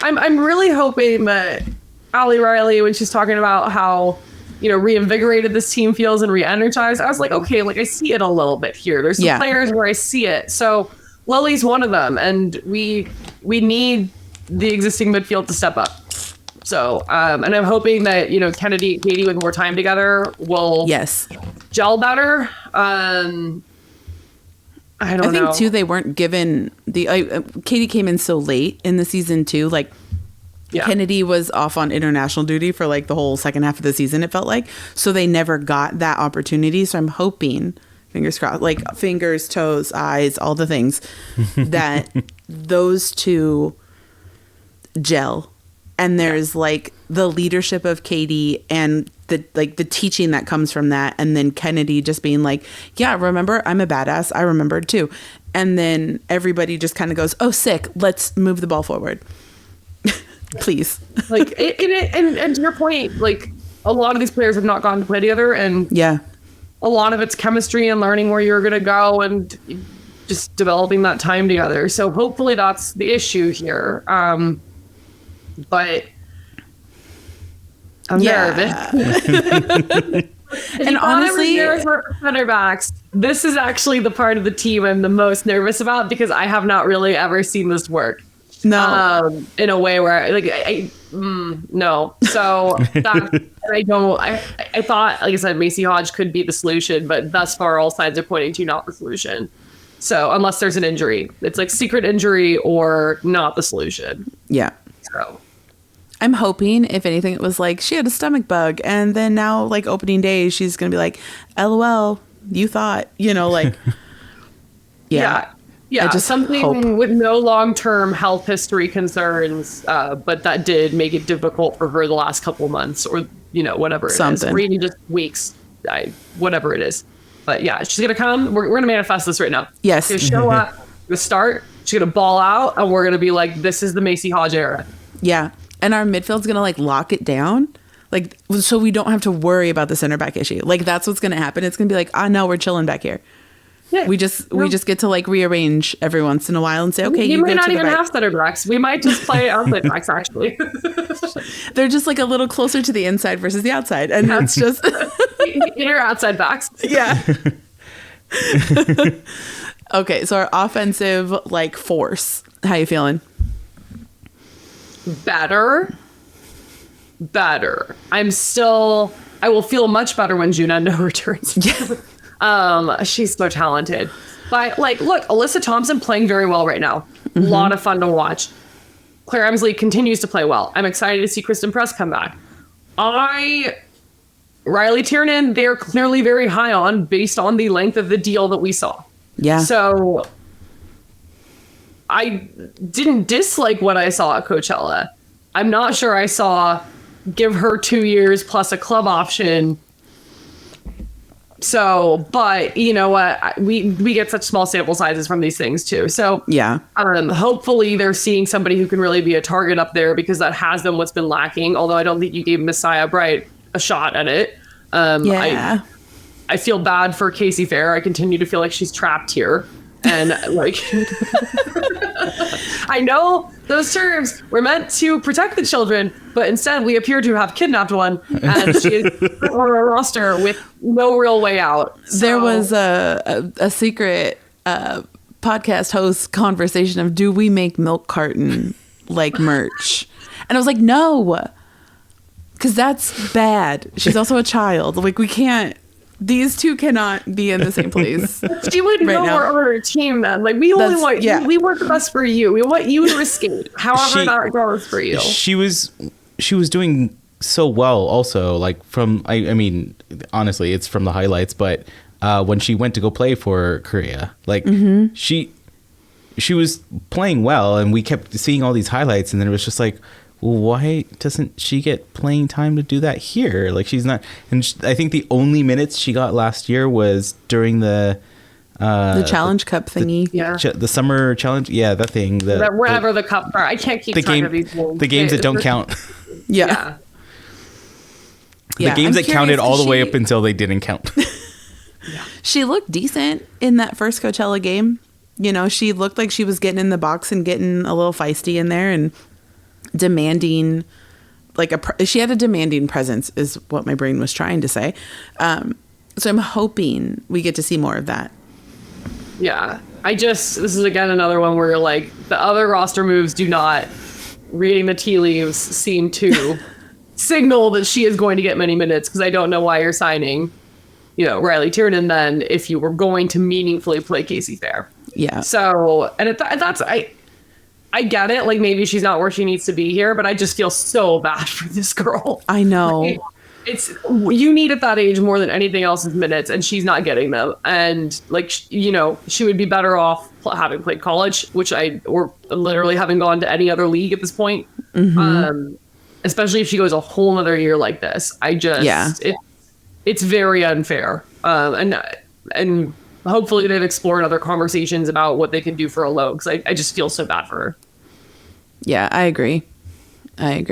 I'm really hoping that Allie Riley, when she's talking about how, reinvigorated this team feels and re-energized, I was like, okay, I see it a little bit here. There's some players where I see it. So Lily's one of them. And we need the existing midfield to step up. So, and I'm hoping that, Kennedy and Katie with more time together will gel better. I think too, they weren't given Katie came in so late in the season too. Like Kennedy was off on international duty for like the whole second half of the season, it felt like. So they never got that opportunity. So I'm hoping, fingers crossed, like fingers, toes, eyes, all the things, that those two gel. And there's like the leadership of Katie and the teaching that comes from that. And then Kennedy just being like, yeah, remember, I'm a badass. I remembered too. And then everybody just kind of goes, oh, sick. Let's move the ball forward. Please. Like, and to your point, like a lot of these players have not gone to play together. And a lot of it's chemistry and learning where you're going to go and just developing that time together. So hopefully that's the issue here. But I'm nervous. And honestly, center backs, this is actually the part of the team I'm the most nervous about because I have not really ever seen this work. No, in a way where no. So that I thought, like I said, Macy Hodge could be the solution, but thus far all signs are pointing to not the solution. So unless there's an injury, it's like secret injury or not the solution. Yeah. So I'm hoping, if anything, it was like she had a stomach bug, and then now, like opening day, she's gonna be like, "LOL, you thought," like, yeah. I just something with no long-term health history concerns, but that did make it difficult for her the last couple of months, or whatever it is, or even just weeks, whatever it is. But yeah, she's gonna come. We're gonna manifest this right now. Yes, she's gonna show up. We're gonna start. She's gonna ball out, and we're gonna be like, "This is the Macy Hodge era." Yeah. And our midfield's going to like lock it down. Like, so we don't have to worry about the center back issue. Like, that's what's going to happen. It's going to be like, no, we're chilling back here. Yeah. We just get to like rearrange every once in a while and say, okay, you might not even have center backs. We might just play outside backs, actually. They're just like a little closer to the inside versus the outside. And that's just inner outside backs. Yeah. Okay. So our offensive like force, how you feeling? Better. I will feel much better when Junendo returns. She's so talented. But like, look, Alyssa Thompson playing very well right now. A lot of fun to watch. Claire Emsley continues to play well. I'm excited to see Kristen Press come back. Riley Tiernan, they're clearly very high on based on the length of the deal that we saw. Yeah. So I didn't dislike what I saw at Coachella. I'm not sure I saw give her 2 years plus a club option. So, but you know what? We get such small sample sizes from these things too. So yeah, hopefully they're seeing somebody who can really be a target up there because that has been what's been lacking. Although I don't think you gave Messiah Bright a shot at it. I feel bad for Casey Fair. I continue to feel like she's trapped here. And like, I know those terms were meant to protect the children, but instead we appear to have kidnapped one, and she is on our roster with no real way out. So. There was a secret podcast host conversation of, do we make milk carton like merch? And I was like, no, because that's bad. She's also a child. Like, we can't. These two cannot be in the same place. She would right know we're on our team, man. Like, we only want you. We want the best for you. We want you to escape. However that goes for you. She was doing so well also, like from I mean, honestly, it's from the highlights, but when she went to go play for Korea, like she was playing well, and we kept seeing all these highlights, and then it was just like, well, why doesn't she get playing time to do that here? Like, she's not, and I think the only minutes she got last year was during the Challenge Cup thingy. The summer challenge. Yeah, that thing. Wherever the cup are. I can't keep track of these games. The games that don't count. Yeah. The games that counted all the way up until they didn't count. She looked decent in that first Coachella game. You know, she looked like she was getting in the box and getting a little feisty in there and demanding, like she had a demanding presence is what my brain was trying to say. So I'm hoping we get to see more of that. Yeah. This is again another one where like the other roster moves do not reading the tea leaves seem to signal that she is going to get many minutes, because I don't know why you're signing, Riley Tiernan then if you were going to meaningfully play Casey Fair. Yeah. So, and that's, I get it. Like, maybe she's not where she needs to be here, but I just feel so bad for this girl. I know. Like, you need at that age more than anything else is minutes, and she's not getting them. And like, she would be better off having played college, or literally having gone to any other league at this point. Mm-hmm. Especially if she goes a whole other year like this. It's very unfair. And hopefully they've explored other conversations about what they can do for a low, because I just feel so bad for her. Yeah, I agree. I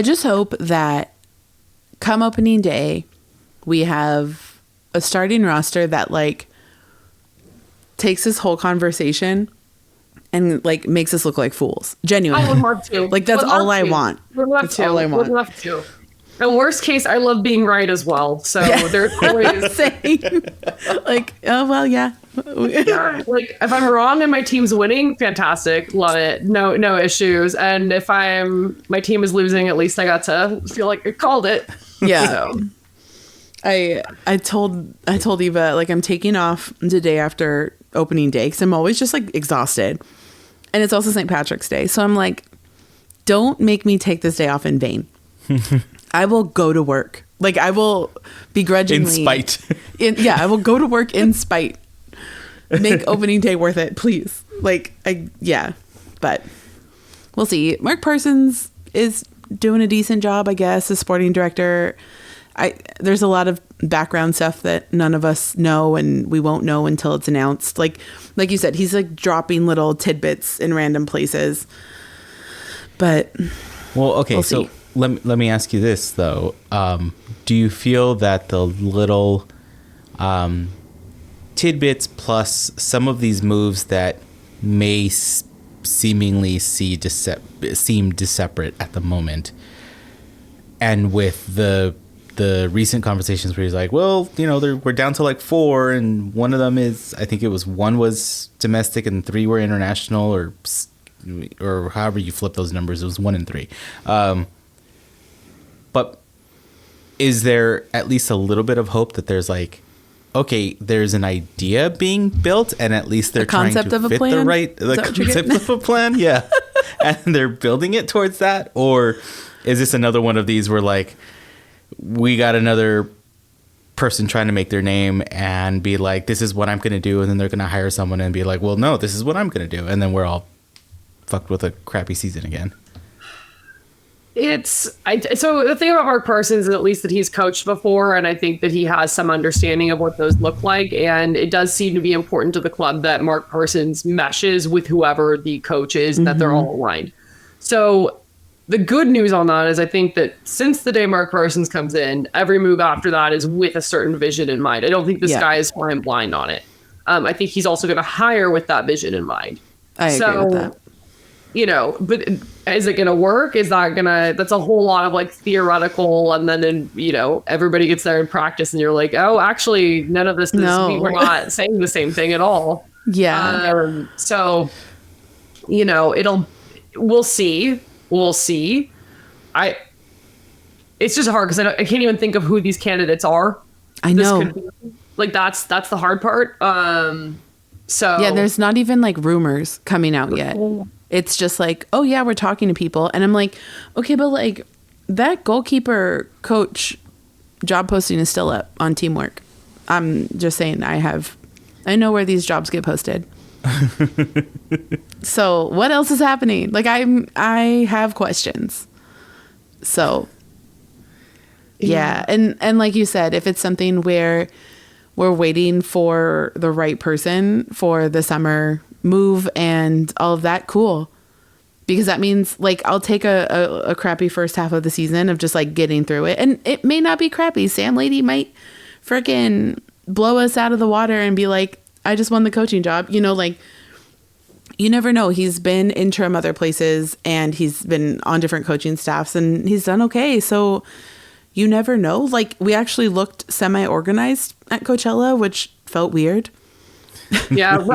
just hope that come opening day, we have a starting roster that like takes this whole conversation and like makes us look like fools. Genuinely. I would love to. Like, that's all I want. That's all I want. Would love to. And worst case, I love being right as well. So there's always same. Like, oh well, yeah. Yeah, like if I'm wrong and my team's winning, fantastic, love it, no issues. And if my team is losing, at least I got to feel like I called it. Yeah. So. I told Eva, like, I'm taking off the day after opening day because I'm always just like exhausted, and it's also St. Patrick's Day, so I'm like, don't make me take this day off in vain. I will go to work. Like, I will begrudgingly in spite. I will go to work in spite. Make opening day worth it, please. Like, but we'll see. Mark Parsons is doing a decent job, I guess, as sporting director. There's a lot of background stuff that none of us know, and we won't know until it's announced. Like you said, he's like dropping little tidbits in random places. But well, okay, we'll so see. let me ask you this though. Do you feel that the little tidbits plus some of these moves that may seemingly seem separate at the moment, and with the recent conversations where he's like, well, we're down to like 4, and one of them is, I think it was 1 was domestic and 3 were international, or however you flip those numbers, it was 1 and 3. But is there at least a little bit of hope that there's like, okay, there's an idea being built, and at least they're trying to fit the concept of a plan, yeah, and they're building it towards that? Or is this another one of these where like, we got another person trying to make their name and be like, this is what I'm going to do, and then they're going to hire someone and be like, well, no, this is what I'm going to do, and then we're all fucked with a crappy season again? So the thing about Mark Parsons is at least that he's coached before, and I think that he has some understanding of what those look like, and it does seem to be important to the club that Mark Parsons meshes with whoever the coach is, and that they're all aligned. So the good news on that is I think that since the day Mark Parsons comes in, every move after that is with a certain vision in mind. I don't think this guy is flying blind on it. I think he's also going to hire with that vision in mind. I agree with that. But is it going to work? That's a whole lot of like theoretical, and then, everybody gets there in practice and you're like, oh, actually none of this, we're not saying the same thing at all. Yeah. So, we'll see. It's just hard because I can't even think of who these candidates are. I know. That's the hard part. So yeah, there's not even like rumors coming out yet. It's just like, oh yeah, we're talking to people, and I'm like, okay, but like that goalkeeper coach job posting is still up on Teamwork. I'm just saying, I know where these jobs get posted. So what else is happening? Like, I have questions. So yeah. And like you said, if it's something where we're waiting for the right person for the summer move and all of that, cool. Because that means like I'll take a crappy first half of the season of just like getting through it. And it may not be crappy. Sam Lady might freaking blow us out of the water and be like, I just won the coaching job. Like, you never know. He's been interim other places and he's been on different coaching staffs and he's done okay. So you never know. Like, we actually looked semi-organized at Coachella, which felt weird. Yeah.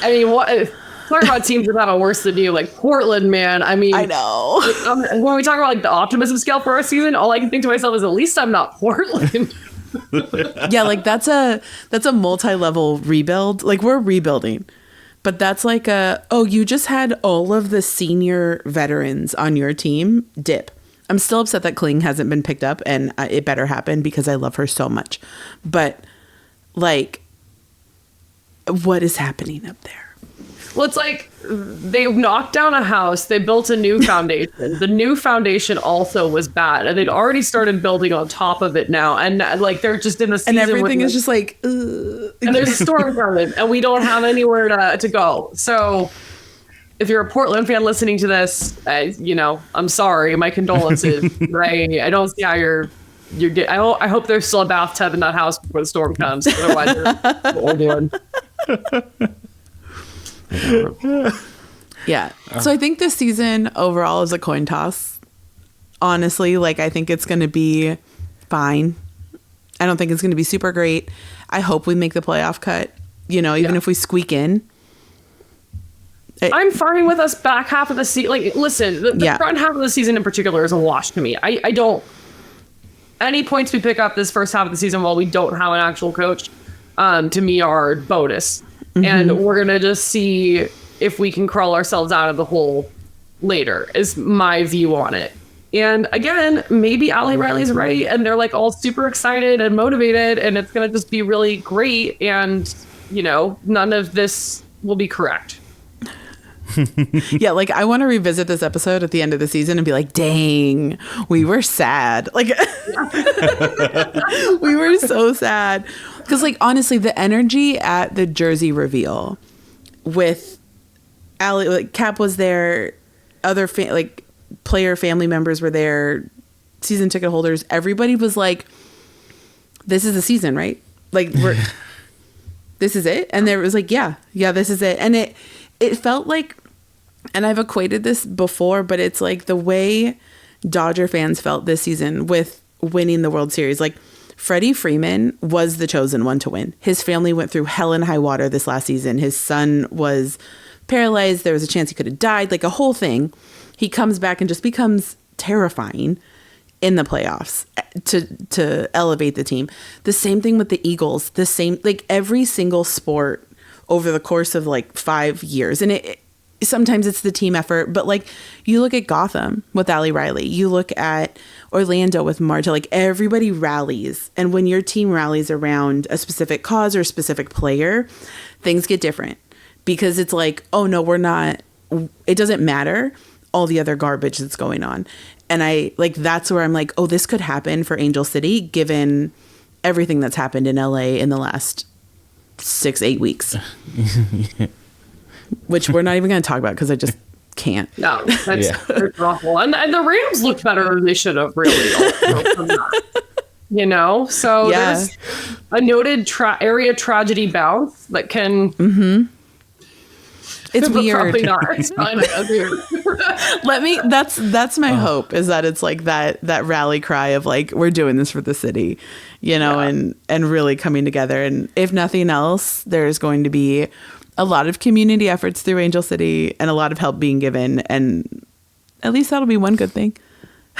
I mean, talk about teams that have it worse than you, like Portland, man. I mean, I know. When we talk about like the optimism scale for our season, all I can think to myself is, at least I'm not Portland. Yeah, like that's a multi-level rebuild. Like, we're rebuilding. But that's like you just had all of the senior veterans on your team dip. I'm still upset that Kling hasn't been picked up, and it better happen because I love her so much. But, like, what is happening up there? Well, it's like they knocked down a house. They built a new foundation. The new foundation also was bad, and they'd already started building on top of it now. And like they're just in the season, and everything is just like, and there's a storm coming, and we don't have anywhere to go. So, if you're a Portland fan listening to this, I'm sorry. My condolences. Right? I don't see how you're. I hope there's still a bathtub in that house before the storm comes. Otherwise, what we're doing. Yeah. So I think this season overall is a coin toss. Honestly, like, I think it's going to be fine. I don't think it's going to be super great. I hope we make the playoff cut, even if we squeak in. I'm fine with us back half of the season. Like, listen, the front half of the season in particular is a wash to me. I don't... Any points we pick up this first half of the season while we don't have an actual coach, to me, are bonus. Mm-hmm. And we're going to just see if we can crawl ourselves out of the hole later, is my view on it. And again, maybe Ali Riley's right, and they're like all super excited and motivated, and it's going to just be really great. And, none of this will be correct. Yeah, like, I want to revisit this episode at the end of the season and be like, dang, we were sad. Like, we were so sad. Because, like, honestly, the energy at the jersey reveal with Ali, like, Cap was there, other player family members were there, season ticket holders, everybody was like, this is the season, right? Like, this is it? And there was like, yeah, this is it. And it felt like, and I've equated this before, but it's like the way Dodger fans felt this season with winning the World Series. Like, Freddie Freeman was the chosen one to win. His family went through hell and high water this last season. His son was paralyzed. There was a chance he could have died, like a whole thing. He comes back and just becomes terrifying in the playoffs to elevate the team. The same thing with the Eagles. The same, like, every single sport over the course of like 5 years. And sometimes it's the team effort, but like, you look at Gotham with Ali Riley, you look at Orlando with Marta, like, everybody rallies. And when your team rallies around a specific cause or a specific player, things get different, because it's like, oh no, it doesn't matter all the other garbage that's going on. And that's where I'm like, oh, this could happen for Angel City, given everything that's happened in LA in the last 6-8 weeks. Which we're not even going to talk about because I just can't. No, that's awful. And the Rams looked better than they should have, really. So there's a noted area tragedy bounce that can... Mm-hmm. It's weird. Probably not. That's my hope, is that it's like that rally cry of like, we're doing this for the city, and really coming together. And if nothing else, there's going to be a lot of community efforts through Angel City and a lot of help being given. And at least that'll be one good thing.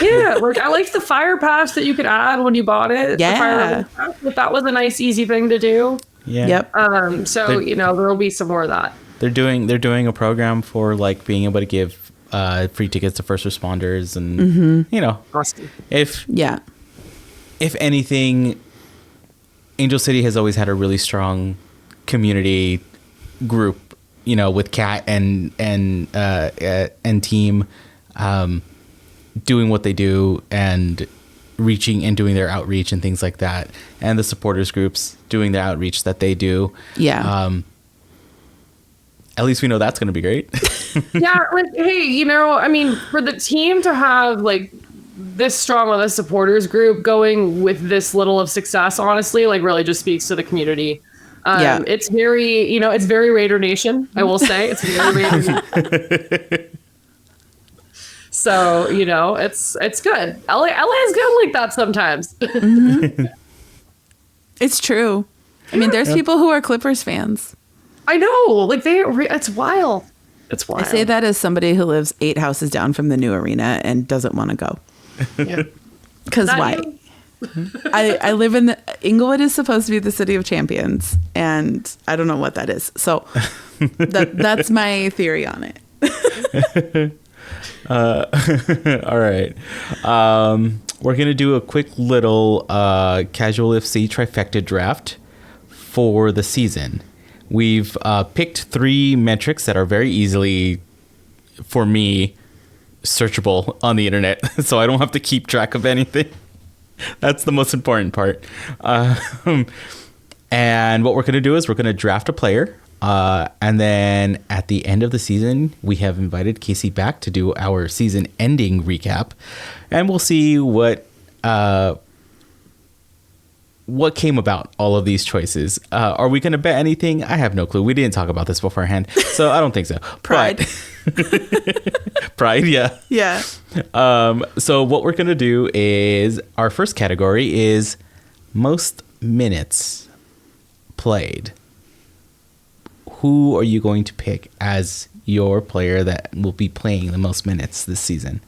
Yeah. Like, I liked the fire pass that you could add when you bought it. Yeah. That was a nice, easy thing to do. Yeah. Yep. So, there'll be some more of that. They're doing a program for like being able to give free tickets to first responders, and if anything, Angel City has always had a really strong community group, with Kat and team doing what they do and reaching and doing their outreach and things like that, and the supporters groups doing the outreach that they do. Yeah. At least we know that's going to be great. Yeah, like, hey, for the team to have like this strong of a supporters group going with this little of success, honestly, like, really just speaks to the community. It's very, it's very Raider Nation, I will say. It's very Raider Nation. So, it's good. LA is good like that sometimes. Mm-hmm. It's true. I mean, there's people who are Clippers fans. I know, like it's wild. It's wild. I say that as somebody who lives 8 houses down from the new arena and doesn't want to go. Yeah. Because Not why? you. I live in Inglewood is supposed to be the city of champions, and I don't know what that is. So that's my theory on it. All right. We're going to do a quick little casual FC trifecta draft for the season. We've picked 3 metrics that are very easily, for me, searchable on the internet, so I don't have to keep track of anything. That's the most important part. And what we're going to do is we're going to draft a player. And then at the end of the season, we have invited Casey back to do our season ending recap. And we'll see what came about all of these choices. Are we going to bet anything? I have no clue. We didn't talk about this beforehand, so I don't think so. Pride. Pride, yeah. Yeah. So what we're going to do is our first category is most minutes played. Who are you going to pick as your player that will be playing the most minutes this season?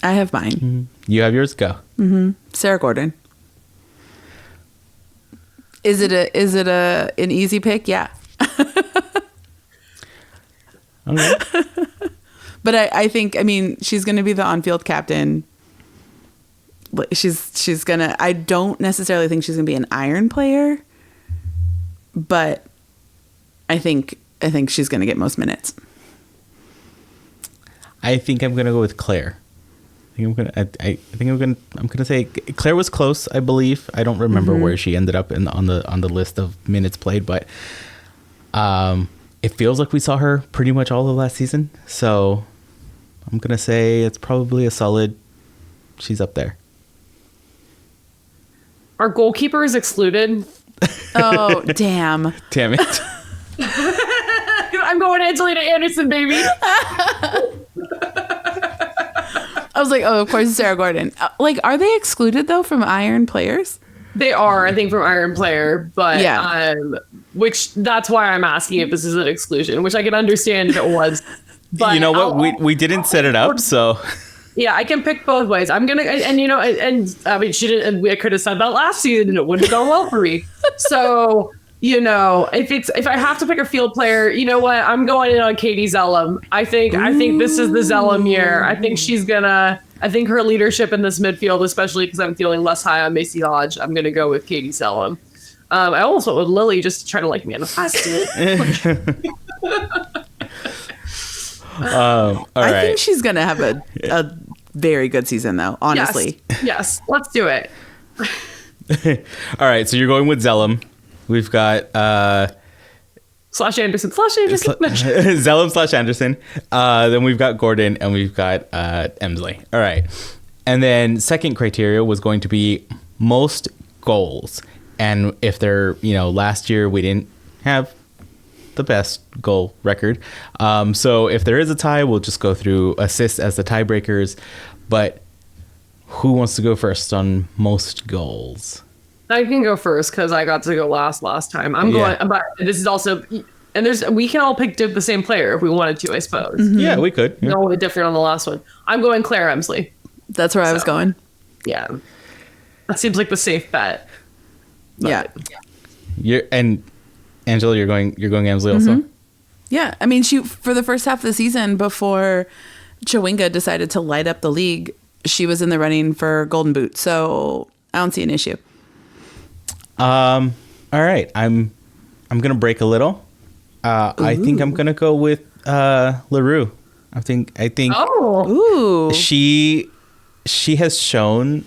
I have mine. You have yours? Go. Sarah Gordon. Is it an easy pick? Yeah. Okay. But I think, I mean, she's going to be the on-field captain. She's going to, I don't necessarily think she's going to be an iron player, but I think she's going to get most minutes. I think I'm going to go with Claire. I'm gonna say Claire was close, I believe. I don't remember where she ended up on the list of minutes played, but it feels like we saw her pretty much all of last season. So I'm gonna say it's probably a solid. She's up there. Our goalkeeper is excluded. Oh, damn. Damn it. I'm going Angelina Anderson, baby. I was like, oh, of course, Sarah Gordon. Like, are they excluded, though, from iron players? They are, I think, from Iron Player, but Yeah. which that's why I'm asking if this is an exclusion, which I can understand if it was. But You know what? We didn't set it up, so yeah, I can pick both ways. I'm gonna, and you know, and I mean, she didn't. And I could have said that last season, and it wouldn't have gone well for me. So you know, if I have to pick a field player, you know what? I'm going in on Katie Zellum. I think this is the Zellum year. I think she's gonna. I think her leadership in this midfield, especially because I'm feeling less high on Macy Hodge, I'm gonna go with Katie Zellum. I almost went with Lily just to try to like manifest it. all I right. think she's going to have a very good season, though, honestly. Yes, let's do it. All right. So you're going with Zellum. We've got Slash Anderson. Zellum / Anderson. Then we've got Gordon and we've got Emsley. All right. And then second criteria was going to be most goals. And if they're, last year we didn't have the best goal record. So if there is a tie, we'll just go through assists as the tiebreakers. But who wants to go first on most goals? I can go first because I got to go last time. I'm going, but this is also, and we can all pick the same player if we wanted to, I suppose. Mm-hmm. Yeah, we could. Yeah. A little bit different on the last one. I'm going Claire Emsley. That's where I was going. Yeah, that seems like the safe bet. Yeah. And Angela, you're going Emsley also. Yeah, I mean, she for the first half of the season before Chawinga decided to light up the league, she was in the running for Golden Boot. So I don't see an issue. All right, I'm gonna break a little. I think I'm gonna go with LaRue. I think. Oh, Ooh, she has shown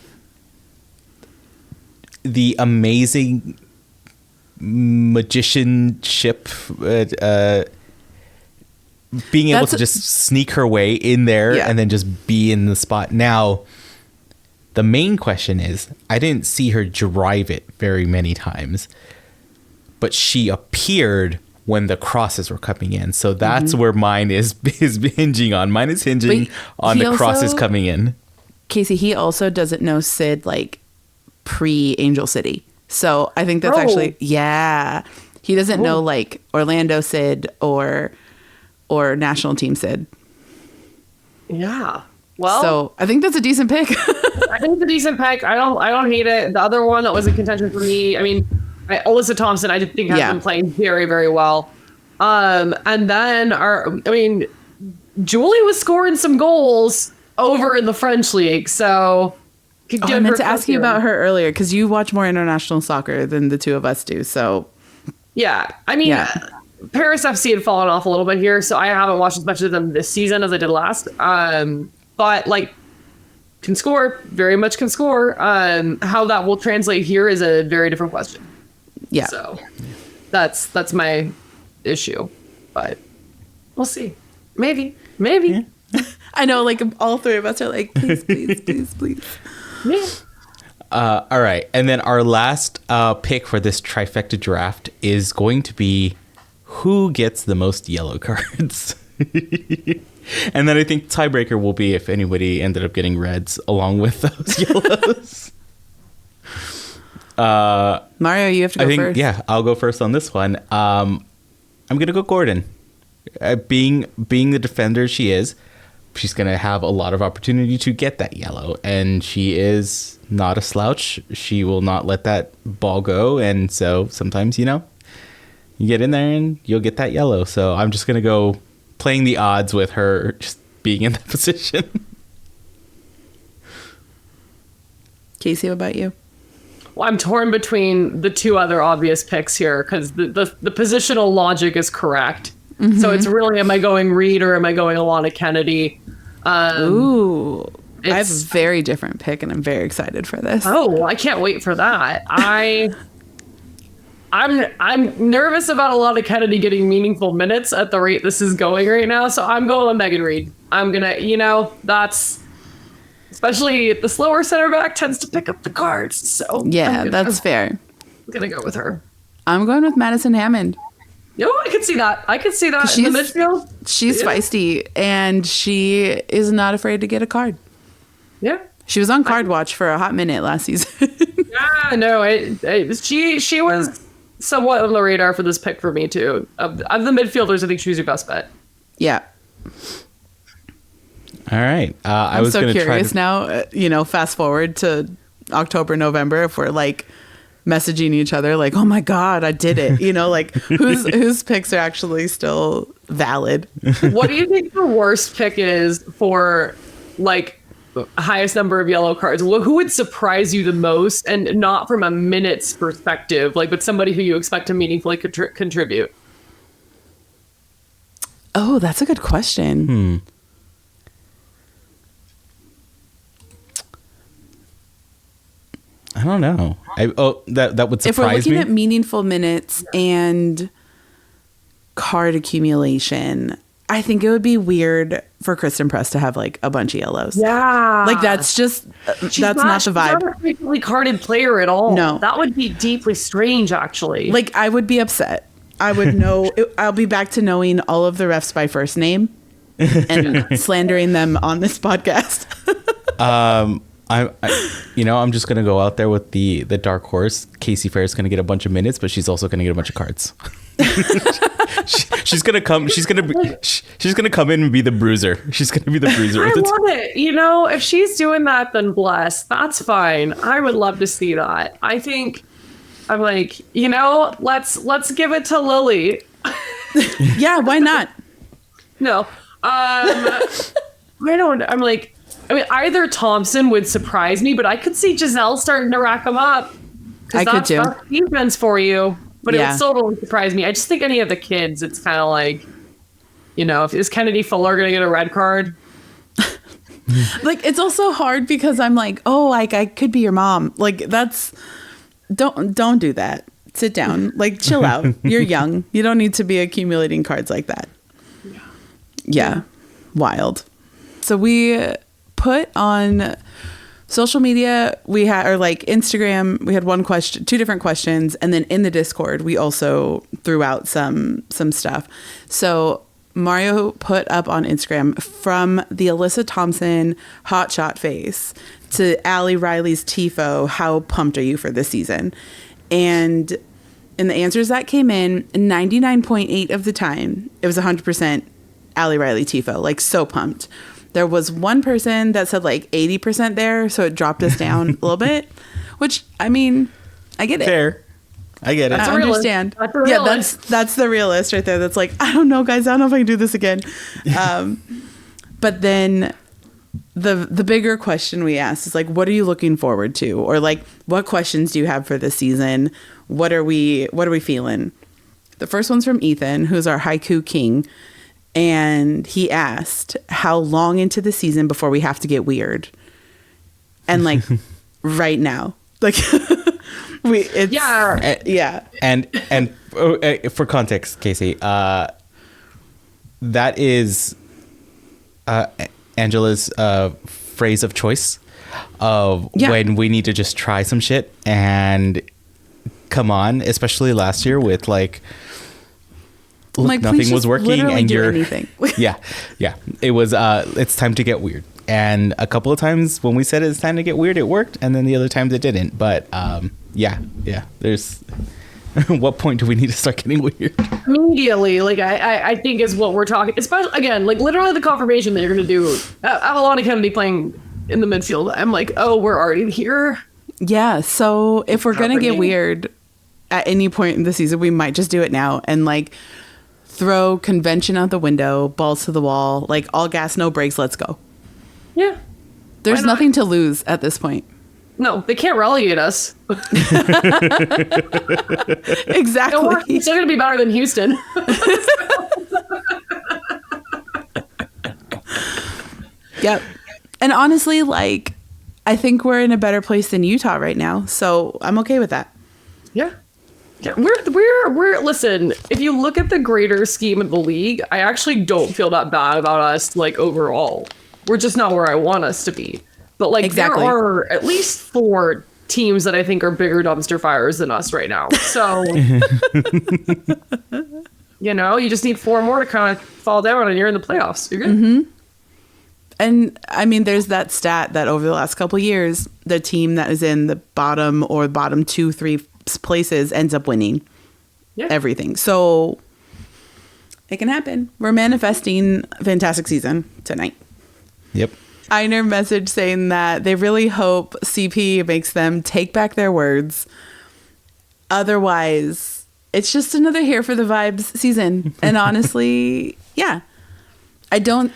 the amazing magicianship, being able to just sneak her way in there and then just be in the spot. Now, the main question is, I didn't see her drive it very many times, but she appeared when the crosses were coming in. So that's where mine is hinging on. Mine is hinging on the crosses coming in. Casey, he also doesn't know Sid like pre-Angel City. So I think that's actually, He doesn't know like Orlando Sid or national team Sid. Yeah. Well, So I think that's a decent pick. I think it's a decent pick. I don't hate it. The other one that was in contention for me, I mean, Alyssa Thompson, I just think has been playing very, very well. And then Julie was scoring some goals over in the French league. So I meant to ask you about her earlier because you watch more international soccer than the two of us do. So yeah, I mean, Paris FC had fallen off a little bit here, so I haven't watched as much of them this season as I did last. But like, can score, very much can score. How that will translate here is a very different question. Yeah. So that's my issue, but we'll see. Maybe. Yeah. I know, like all three of us are like, please, please, please, please. Yeah. All right, and then our last pick for this trifecta draft is going to be who gets the most yellow cards. And then I think tiebreaker will be if anybody ended up getting reds along with those yellows. Mario, you have to go first. Yeah, I'll go first on this one. I'm gonna go Gordon. Being the defender she is, she's gonna have a lot of opportunity to get that yellow, and she is not a slouch. She will not let that ball go, and so sometimes, you get in there and you'll get that yellow. So I'm just gonna go playing the odds with her just being in that position. Casey, what about you? Well, I'm torn between the two other obvious picks here because the positional logic is correct. Mm-hmm. So it's really, am I going Reed or am I going Alana Kennedy? Ooh, I have a very different pick, and I'm very excited for this. Oh, I can't wait for that. I'm nervous about Alana Kennedy getting meaningful minutes at the rate this is going right now. So I'm going with Megan Reed. I'm gonna, that's. Especially the slower center back tends to pick up the cards. So yeah, that's fair. I'm going to go with her. I'm going with Madison Hammond. No, I could see that. In the midfield. She's feisty, and she is not afraid to get a card. Yeah. She was on card watch for a hot minute last season. Yeah, no, she was somewhat on the radar for this pick for me, too. Of the midfielders, I think she was your best bet. Yeah. All right. I'm so curious now, fast forward to October, November, if we're like messaging each other like, oh my God, I did it. Like whose picks are actually still valid. What do you think the worst pick is for like highest number of yellow cards? Who would surprise you the most, and not from a minutes perspective, like, but somebody who you expect to meaningfully contribute? Oh, that's a good question. I don't know. That would surprise me. If we're looking at meaningful minutes and card accumulation, I think it would be weird for Kristen Press to have like a bunch of yellows. Yeah, like that's not the vibe. She's not a frequently carded player at all. No, that would be deeply strange. Actually, like I would be upset. I would know. I'll be back to knowing all of the refs by first name and slandering them on this podcast. I'm just gonna go out there with the dark horse. Casey Fair is gonna get a bunch of minutes, but she's also gonna get a bunch of cards. she's gonna come. She's gonna come in and be the bruiser. She's gonna be the bruiser. I love it. If she's doing that, then bless. That's fine. I would love to see that. I think I'm like, let's give it to Lily. Yeah, why not? No, either Thompson would surprise me, but I could see Giselle starting to rack them up. I could too. That's defense for you, but it would totally surprise me. I just think any of the kids, it's kind of like, is Kennedy Fuller going to get a red card? Like, it's also hard because I'm like, oh, like I could be your mom. Like don't do that. Sit down. Like, chill out. You're young. You don't need to be accumulating cards like that. Yeah. Wild. So we put on social media, Instagram, we had one question, two different questions, and then in the Discord we also threw out some stuff. So Mario put up on Instagram, from the Alyssa Thompson hotshot face to Allie Riley's tifo, how pumped are you for this season? And And the answers that came in, 99.8 of the time, it was 100% Allie Riley Tifo. Like, so pumped. There was one person that said like 80% there, so it dropped us down a little bit. Which, I mean, I get it. Fair. I get it. I understand. That's the realist right there. That's like, I don't know, guys. I don't know if I can do this again. But then the bigger question we asked is like, what are you looking forward to? Or like, what questions do you have for this season? What are we feeling? The first one's from Ethan, who's our haiku king. And he asked, how long into the season before we have to get weird? And like, right now. Like, yeah. And for context, Casey, that is Angela's phrase of choice of when we need to just try some shit and come on, especially last year with like nothing was working and you're yeah it was it's time to get weird. And a couple of times when we said it's time to get weird, it worked, and then the other times it didn't. But there's what point do we need to start getting weird? Immediately, like I think is what we're talking. Especially again, like literally the confirmation that you're going to do Avalon Kennedy playing in the midfield. I'm like, oh, we're already here. Yeah. So if we're going to get weird at any point in the season, we might just do it now and like throw convention out the window, balls to the wall, like all gas, no brakes. Let's go. Yeah. There's nothing to lose at this point. No, they can't relegate us. Exactly. It's still going to be better than Houston. Yep. And honestly, like, I think we're in a better place than Utah right now. So I'm okay with that. Yeah. Yeah, we're listen, if you look at the greater scheme of the league, I actually don't feel that bad about us, like, overall. We're just not where I want us to be. But, like, exactly. There are at least 4 teams that I think are bigger dumpster fires than us right now. So, you know, you just need 4 more to kind of fall down and you're in the playoffs. You're good. Mm-hmm. And, I mean, there's that stat that over the last couple of years, the team that is in the bottom or bottom 2, 3 places ends up winning everything. So, it can happen. We're manifesting a fantastic season tonight. Yep. Einer message saying that they really hope CP makes them take back their words. Otherwise, it's just another Here for the Vibes season. And honestly, yeah. I don't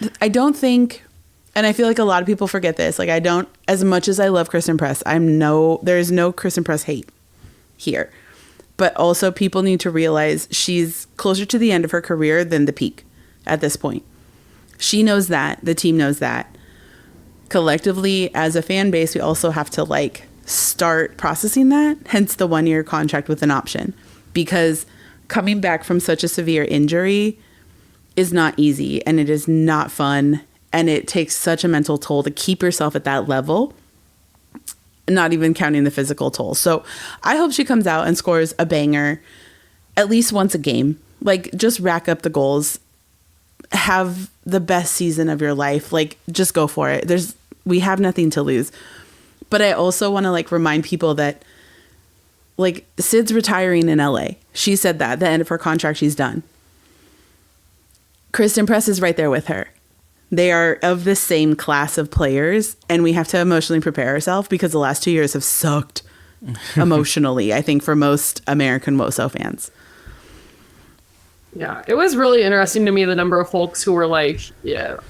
think, and I feel like a lot of people forget this, like I don't, as much as I love Kristen Press, there is no Kristen Press hate here. But also people need to realize she's closer to the end of her career than the peak at this point. She knows that. The team knows that. Collectively, as a fan base, we also have to like start processing that. Hence the 1-year contract with an option. Because coming back from such a severe injury is not easy and it is not fun. And it takes such a mental toll to keep yourself at that level, not even counting the physical toll. So I hope she comes out and scores a banger at least once a game. Like, just rack up the goals. Have the best season of your life. Like, just go for it. We have nothing to lose. But I also want to like remind people that like Sid's retiring in LA. She said that at the end of her contract, she's done. Kristen Press is right there with her. They are of the same class of players, and we have to emotionally prepare ourselves because the last 2 years have sucked emotionally, I think, for most American WOSO fans. Yeah, it was really interesting to me, the number of folks who were like,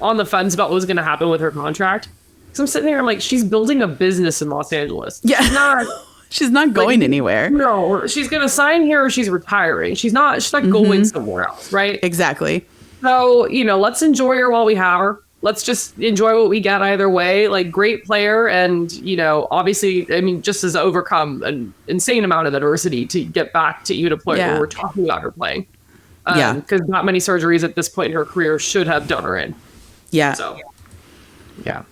on the fence about what was going to happen with her contract. Because I'm sitting there, I'm like, she's building a business in Los Angeles. Yeah, she's not going anywhere. No, she's going to sign here or she's retiring. She's not going somewhere else, right? Exactly. So, you know, let's enjoy her while we have her. Let's just enjoy what we get either way. Like, great player. And, you know, obviously, I mean, just has overcome an insane amount of adversity to get back to even a point where we're talking about her playing. Because not many surgeries at this point in her career should have done her in. Yeah. So, yeah.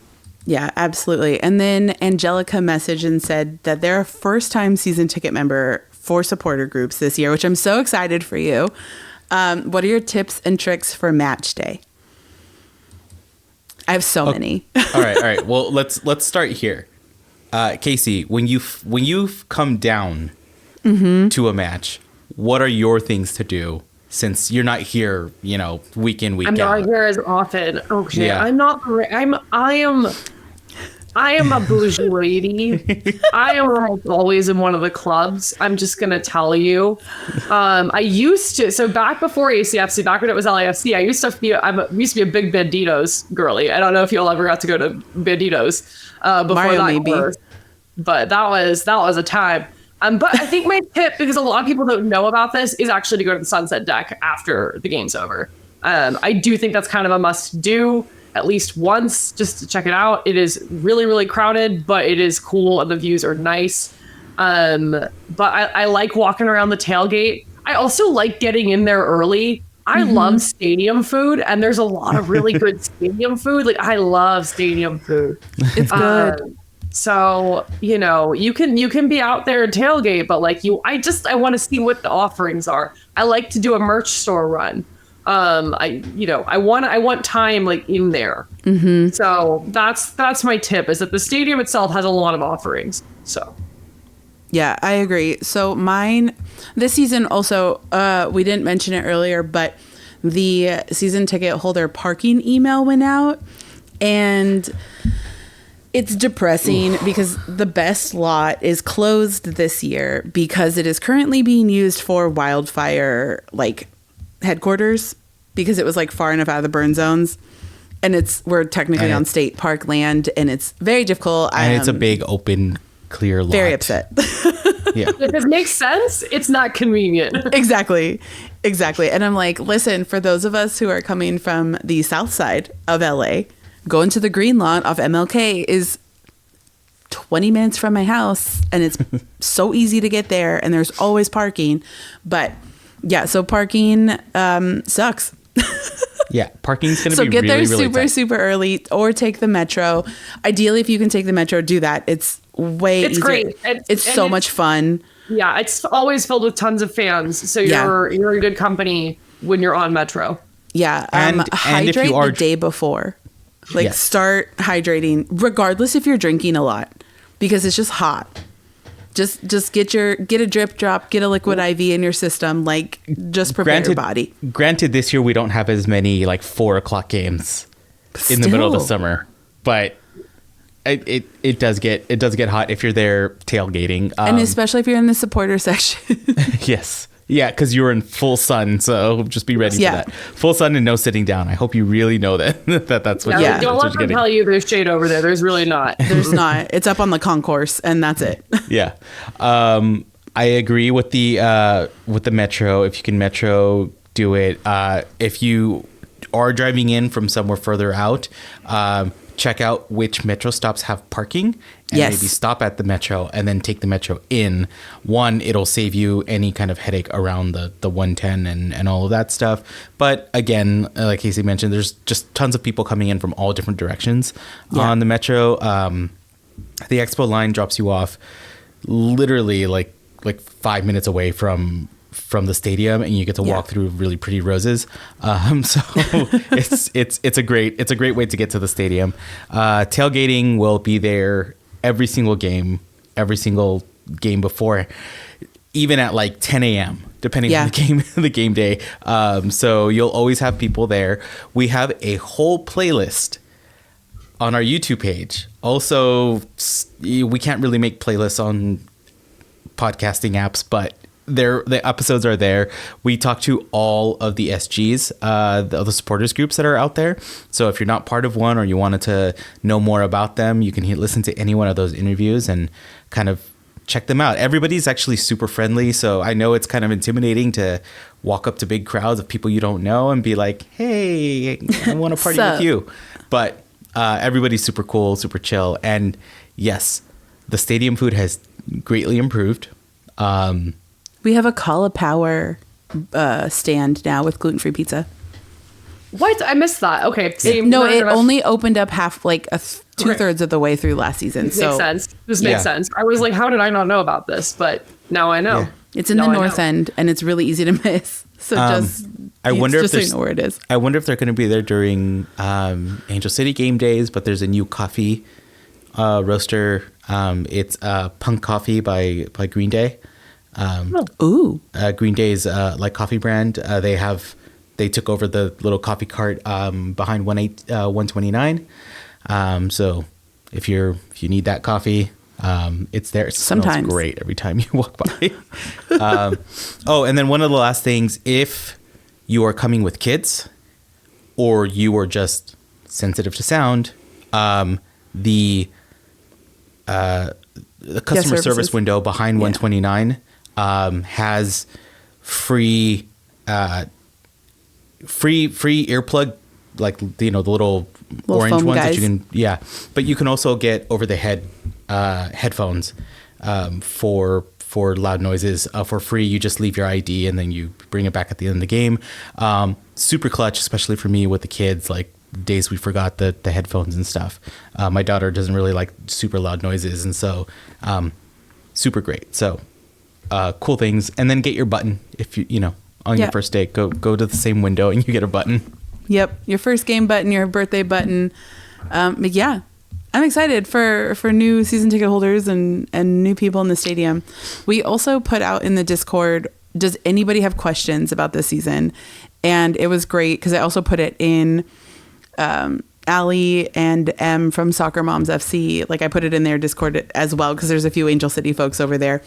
Yeah, absolutely. And then Angelica messaged and said that they're a first-time season ticket member for supporter groups this year, which I'm so excited for you. What are your tips and tricks for match day? I have so many. All right. Well, let's start here. Casey, when you've come down to a match, what are your things to do since you're not here, week in, week I'm out? not here as often. Okay, Yeah. I am a bougie lady. I am almost always in one of the clubs. I'm just gonna tell you. I used to. So back before ACFC, back when it was LAFC, I used to be a big Banditos girly. I don't know if y'all ever got to go to Banditos before Mario, that. maybe. But that was a time. But I think my tip, because a lot of people don't know about this, is actually to go to the Sunset Deck after the game's over. I do think that's kind of a must do. At least once, just to check it out. It is really, really crowded, but it is cool and the views are nice. But I like walking around the tailgate. I also like getting in there early. I love stadium food, and there's a lot of really good stadium food. Like, I love stadium food. It's good. So, you can be out there and tailgate, but I want to see what the offerings are. I like to do a merch store run. I want time in there. Mm-hmm. So that's my tip, is that the stadium itself has a lot of offerings. So. Yeah, I agree. So mine this season also, we didn't mention it earlier, but the season ticket holder parking email went out, and it's depressing because the best lot is closed this year because it is currently being used for wildfire headquarters, because it was far enough out of the burn zones, and we're technically on state park land, and it's very difficult. And it's a big open clear lot. Very upset. Yeah. If it makes sense, it's not convenient. Exactly. And I'm like, listen, for those of us who are coming from the south side of LA, going to the green lot off MLK is 20 minutes from my house, and it's so easy to get there, and there's always parking. But yeah, so parking sucks. Yeah, parking's going to So be get really, there really tight. super early, or take the metro. Ideally, if you can take the metro, do that. It's way It's easier. great. It's so much fun. Yeah, it's always filled with tons of fans. So you're in good company when you're on Metro. Yeah, And if hydrate you are- the day before. Yes. Start hydrating, regardless if you're drinking a lot, because it's just hot. Just get a drip drop, get a liquid IV in your system, just prepare your body. Granted, this year we don't have as many 4:00 games in the middle of the Still. summer, but it does get hot if you're there tailgating, And especially if you're in the supporter section. yes. Yeah, because you're in full sun, so just be ready for that. Full sun and no sitting down. I hope you really know that that's what Yeah. Don't let them tell you there's shade over there. There's really not. There's not. It's up on the concourse, and that's it. Yeah. I agree with the metro. If you can metro, do it. If you are driving in from somewhere further out, check out which metro stops have parking, and maybe stop at the metro and then take the metro in. One, it'll save you any kind of headache around the 110 and all of that stuff. But again, like Casey mentioned, there's just tons of people coming in from all different directions on the metro. The expo line drops you off literally like 5 minutes away from the stadium, and you get to walk through really pretty roses. So it's a great way to get to the stadium. Tailgating will be there every single game before, even at 10 a.m. depending on the game day. So you'll always have people there. We have a whole playlist on our YouTube page. Also, we can't really make playlists on podcasting apps, but the episodes are there. We talk to all of the SGs, the supporters groups that are out there. So if you're not part of one, or you wanted to know more about them, you can listen to any one of those interviews and kind of check them out. Everybody's actually super friendly. So I know it's kind of intimidating to walk up to big crowds of people you don't know and be like, hey, I want to party with you. But everybody's super cool, super chill. And yes, the stadium food has greatly improved. We have a cauliflower stand now with gluten-free pizza. What? I missed that. Okay. No, it only opened up half, two-thirds of the way through last season. This makes sense. This makes sense. I was like, how did I not know about this? But now I know. Yeah. It's in the north end, and it's really easy to miss. So I wonder if so you know where it is. I wonder if they're going to be there during Angel City game days. But there's a new coffee roaster. It's Punk Coffee by Green Day. Ooh. Green Day's like coffee brand. They took over the little coffee cart behind 129. So if you need that coffee, it's there. It Sometimes. smells great every time you walk by. And then one of the last things, if you are coming with kids or you are just sensitive to sound, the customer service window behind 129 has free earplug, like the little orange ones guys. that you can but you can also get over the head headphones for loud noises for free. You just leave your ID and then you bring it back at the end of the game. Super clutch, especially for me with the kids, like days we forgot the headphones and stuff. My daughter doesn't really like super loud noises, and so super great. So cool things. And then get your button if you on your first day, go to the same window and you get a button. Yep, your first game button, your birthday button. But yeah, I'm excited for new season ticket holders and new people in the stadium. We also put out in the Discord, does anybody have questions about this season? And it was great because I also put it in Allie and M from Soccer Moms FC. Like I put it in their Discord as well because there's a few Angel City folks over there.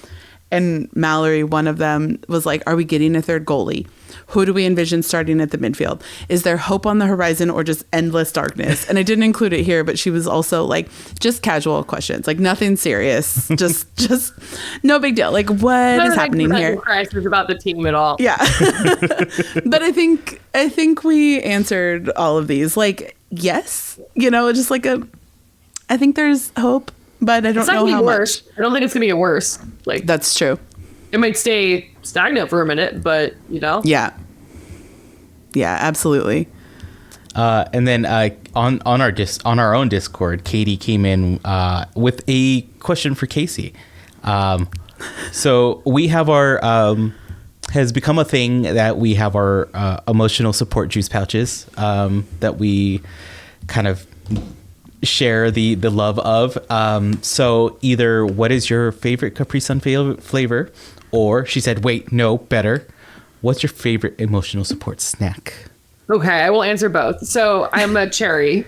And Mallory, one of them, was like, are we getting a third goalie? Who do we envision starting at the midfield? Is there hope on the horizon or just endless darkness? And I didn't include it here, but she was also like, just casual questions, like nothing serious, just no big deal. Like what is happening here? Crisis about the team at all. Yeah. But I think we answered all of these. Like, yes, just like I think there's hope. But I don't know how much. I don't think it's gonna get worse. Like that's true. It might stay stagnant for a minute, but Yeah, absolutely. And then on our own Discord, Katie came in with a question for Casey. So we have our has become a thing that we have our emotional support juice pouches that we kind of share the love of. So either what is your favorite Capri Sun flavor, or she said, wait, no, better. What's your favorite emotional support snack? Okay, I will answer both. So I'm a cherry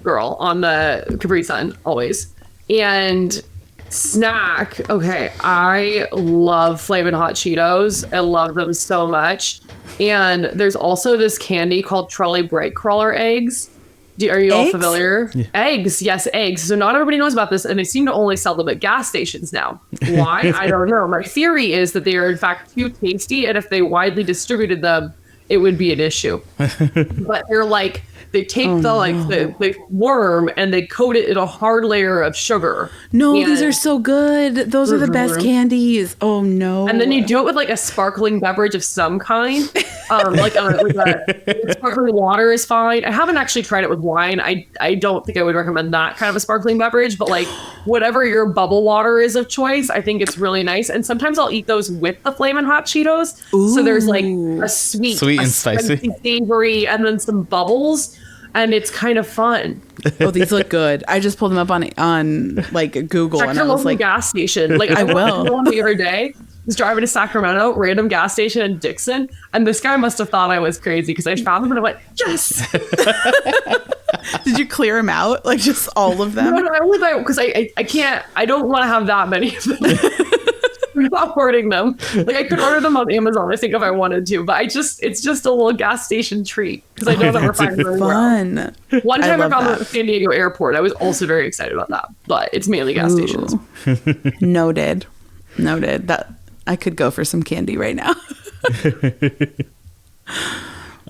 girl on the Capri Sun always. And snack, okay, I love Flamin' Hot Cheetos. I love them so much. And there's also this candy called Trolley Bright Crawler eggs. Are you all familiar? Yeah. Eggs, yes, eggs. So not everybody knows about this, and they seem to only sell them at gas stations now. Why? I don't know. My theory is that they are in fact too tasty, and if they widely distributed them, it would be an issue. But they're like, they take the worm and they coat it in a hard layer of sugar. No, these are so good. Those are the best candies. Oh no! And then you do it with like a sparkling beverage of some kind. Like sparkling water is fine. I haven't actually tried it with wine. I don't think I would recommend that kind of a sparkling beverage, but like whatever your bubble water is of choice, I think it's really nice. And sometimes I'll eat those with the Flamin' Hot Cheetos. Ooh. So there's like a sweet and spicy, savory, and then some bubbles. And it's kind of fun. Oh, these look good. I just pulled them up on like Google. Check and your I was local like, gas station. Like I will. The other day, I was driving to Sacramento, random gas station in Dixon, and this guy must have thought I was crazy because I found them and I went, yes. Did you clear them out? Like just all of them? No, I was like, because I can't. I don't want to have that many of them. Without hoarding them. Like I could order them on Amazon, I think, if I wanted to, but it's just a little gas station treat because I know that we're finding really fun. Well. One time I found them at San Diego airport. I was also very excited about that, but it's mainly gas stations. Noted. That I could go for some candy right now.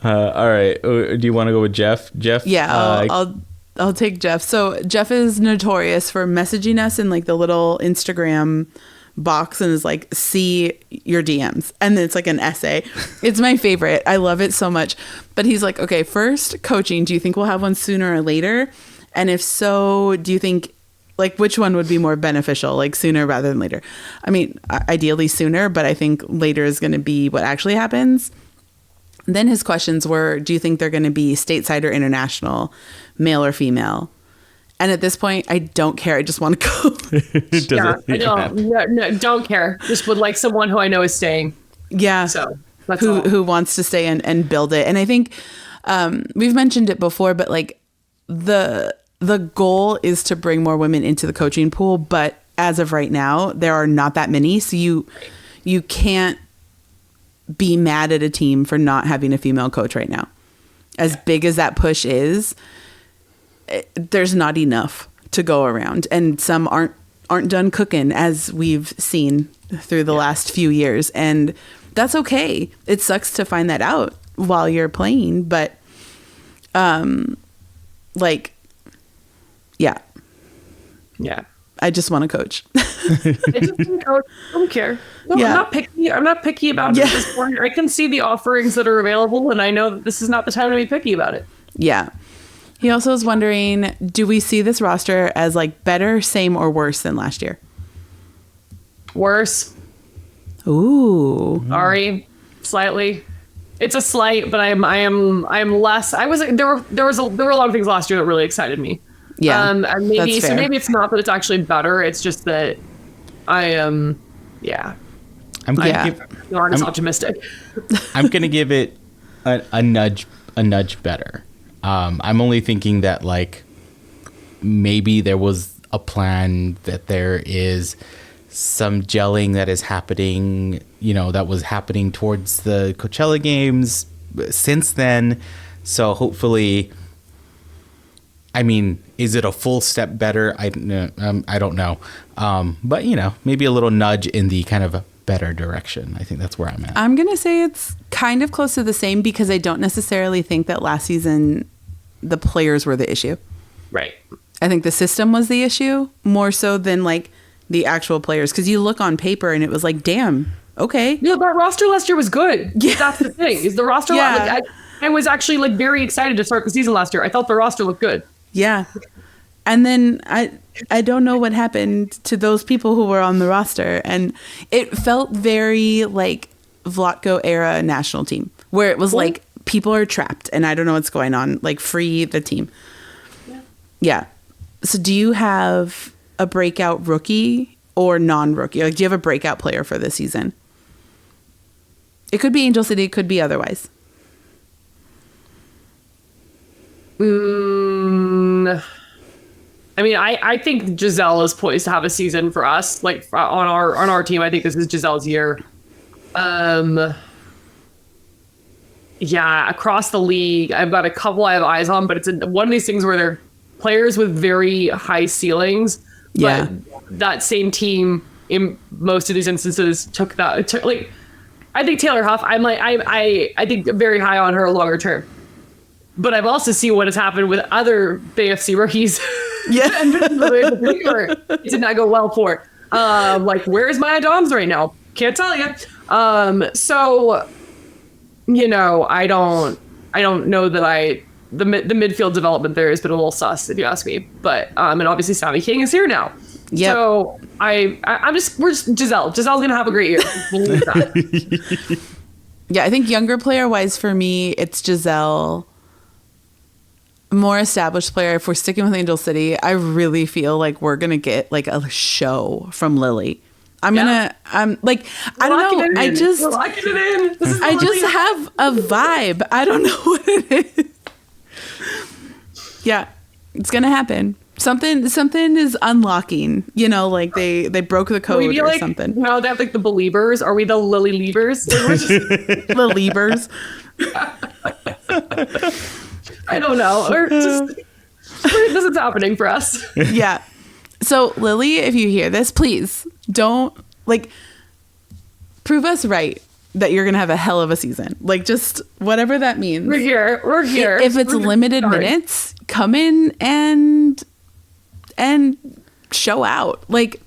All right. Do you want to go with Jeff? Yeah, I'll take Jeff. So Jeff is notorious for messaging us in like the little Instagram box and is like, see your DMs, and then it's like an essay. It's my favorite. I love it so much. But he's like, okay, first, coaching, do you think we'll have one sooner or later? And if so, do you think like which one would be more beneficial, like sooner rather than later? I mean, ideally sooner, but I think later is going to be what actually happens. Then his questions were, do you think they're going to be stateside or international, male or female? And at this point, I don't care. I just want to go. Don't care. Just would like someone who I know is staying. Yeah. So that's all. Who wants to stay and build it. And I think we've mentioned it before, but like the goal is to bring more women into the coaching pool. But as of right now, there are not that many. So you can't be mad at a team for not having a female coach right now. As big as that push is, there's not enough to go around, and some aren't done cooking, as we've seen through the last few years, and that's okay. It sucks to find that out while you're playing, but yeah. I just want to coach. I just want to coach. I don't care. No, Yeah. I'm not picky. I'm not picky about it at this point. I can see the offerings that are available, and I know that this is not the time to be picky about it. Yeah. He also was wondering, do we see this roster as like better, same, or worse than last year? Worse. Ooh. Sorry, slightly. It's a slight, but I am less. There were a lot of things last year that really excited me. Yeah. And maybe that's fair. maybe it's not that it's actually better. It's just that I am. I'm You aren't as optimistic. I'm gonna give it a nudge better. I'm only thinking that like maybe there was a plan, that there is some gelling that is happening, that was happening towards the Coachella Games since then. So hopefully, I mean, is it a full step better? I don't know. But maybe a little nudge in the kind of better direction. I think that's where I'm at. I'm going to say it's kind of close to the same, because I don't necessarily think that last season the players were the issue. Right. I think the system was the issue more so than like the actual players. Because you look on paper and it was like, damn, okay. Yeah, that roster last year was good. Yeah. That's the thing. Is the roster? Yeah. Like, I was actually like very excited to start the season last year. I thought the roster looked good. Yeah. And then I don't know what happened to those people who were on the roster. And it felt very like Vlatko era national team, where it was like people are trapped and I don't know what's going on. Like, free the team. Yeah. So do you have a breakout rookie or non-rookie? Like, do you have a breakout player for this season? It could be Angel City. It could be otherwise. I mean, I think Giselle is poised to have a season for us. Like on our team, I think this is Giselle's year. Yeah, across the league, I've got a couple I have eyes on, but it's one of these things where they're players with very high ceilings. Yeah. But that same team in most of these instances like, I think Taylor Huff, I think very high on her longer term. But I've also seen what has happened with other BFC rookies. Yeah. It did not go well for. Like, where's Maya Doms right now? Can't tell you. So, I don't know that the midfield development there has been a little sus, if you ask me. But and obviously Sammy King is here now. Yep. So we're just Giselle. Giselle's gonna have a great year. Believe that. Yeah, I think younger player wise for me, it's Giselle. More established player, if we're sticking with Angel City, I really feel like we're gonna get like a show from Lily. I don't know. I just have a vibe. I don't know what it is. Yeah, it's gonna happen. Something is unlocking. Like they broke the code or like, something. No, they have like the Believers. Are we the Lily Leavers? The Leavers. I don't know. Or just this is happening for us. Yeah. So Lily, if you hear this, please don't prove us right that you're gonna have a hell of a season. Like, just whatever that means. We're here. If it's limited minutes, come in and show out. Like,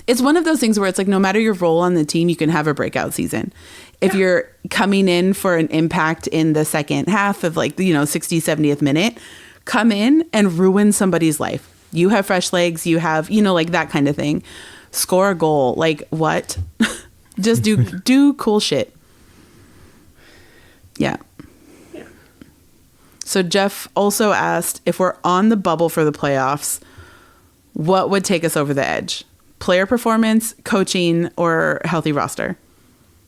it's one of those things where it's like, no matter your role on the team, you can have a breakout season. If you're coming in for an impact in the second half of 60, 70th minute, come in and ruin somebody's life. You have fresh legs, you have, that kind of thing. Score a goal. Like, what? Just do cool shit. Yeah. So Jeff also asked if we're on the bubble for the playoffs, what would take us over the edge? Player performance, coaching, or healthy roster?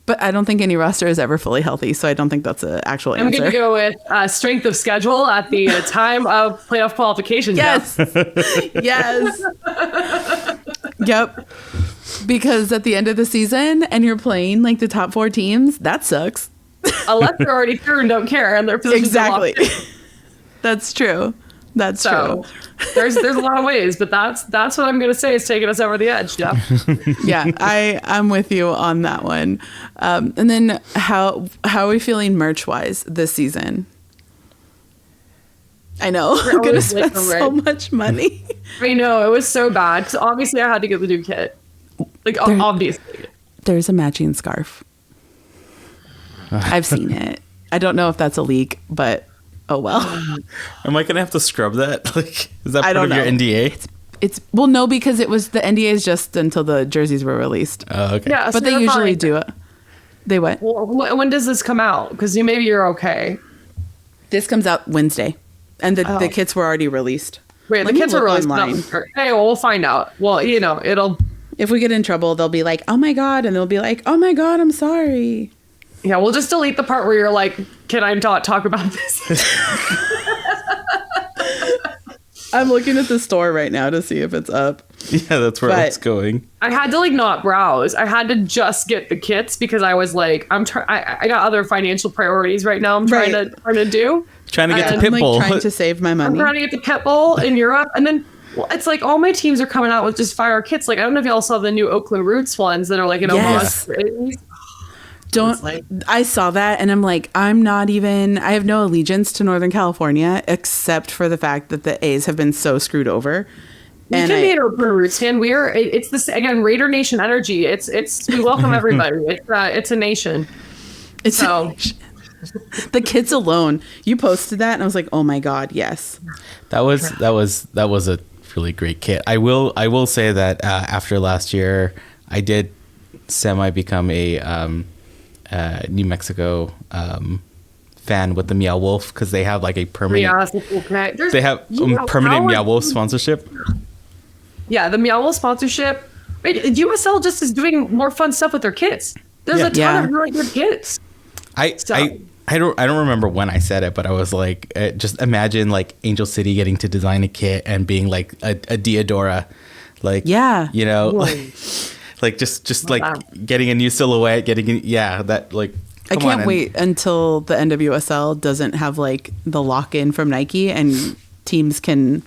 But I don't think any roster is ever fully healthy, so I don't think that's an actual answer. I'm going to go with strength of schedule at the time of playoff qualification. Yes. Yes. Yep. Because at the end of the season and you're playing like the top 4 teams, that sucks. Unless they're already through and don't care and their positions Exactly. That's true. That's true. There's a lot of ways, but that's what I'm going to say is taking us over the edge, Jeff. Yeah, I'm with you on that one. And then how are we feeling merch-wise this season? I know. I'm going to spend so much money. I know. It was so bad. 'Cause obviously, I had to get the new kit. Like, obviously. There's a matching scarf. I've seen it. I don't know if that's a leak, but oh well. Am I gonna have to scrub that? Like, is that I part don't of your know. NDA? It's well, no, because it was the NDA is just until the jerseys were released. Oh, okay. Yeah, But so they usually fine. do it. They what? Well, when does this come out? Because maybe you're okay. This comes out Wednesday, and the kits were already released. Wait, Let the me kids are look really online. Hey, well, we'll find out. Well, it'll. If we get in trouble, they'll be like, "Oh my god," and they'll be like, "Oh my god, I'm sorry." Yeah, we'll just delete the part where you're like, "Can I not talk about this?" I'm looking at the store right now to see if it's up. Yeah, that's where But- it's going. I had to like not browse. I had to just get the kits because I was like, I got other financial priorities right now. I'm trying Right. to do. Trying to get to I'm like Pitbull. trying to save my I'm money. trying to get the Pitbull in Europe, and then it's like all my teams are coming out with just fire kits. Like I don't know if y'all saw the new Oakland Roots ones that are like an Yes. almost. Don't I saw that and I'm like, I have no allegiance to Northern California except for the fact that the A's have been so screwed over. We can be an Oakland Roots fan. It's this again, Raider Nation energy. We welcome everybody. It's a nation. It's So the kids alone. You posted that and I was like, oh my god, yes. That was a really great kit. I will say that after last year, I did semi become a New Mexico fan with the Meow Wolf because they have like a permanent. They have permanent Meow Wolf sponsorship. Yeah, the Meow Wolf sponsorship. USL just is doing more fun stuff with their kids. There's a ton of really good kids. I don't remember when I said it, but I was like, just imagine like Angel City getting to design a kit and being like a Diodora, like you know, like just like getting a new silhouette, that like. I can't wait until the NWSL doesn't have like the lock-in from Nike and teams can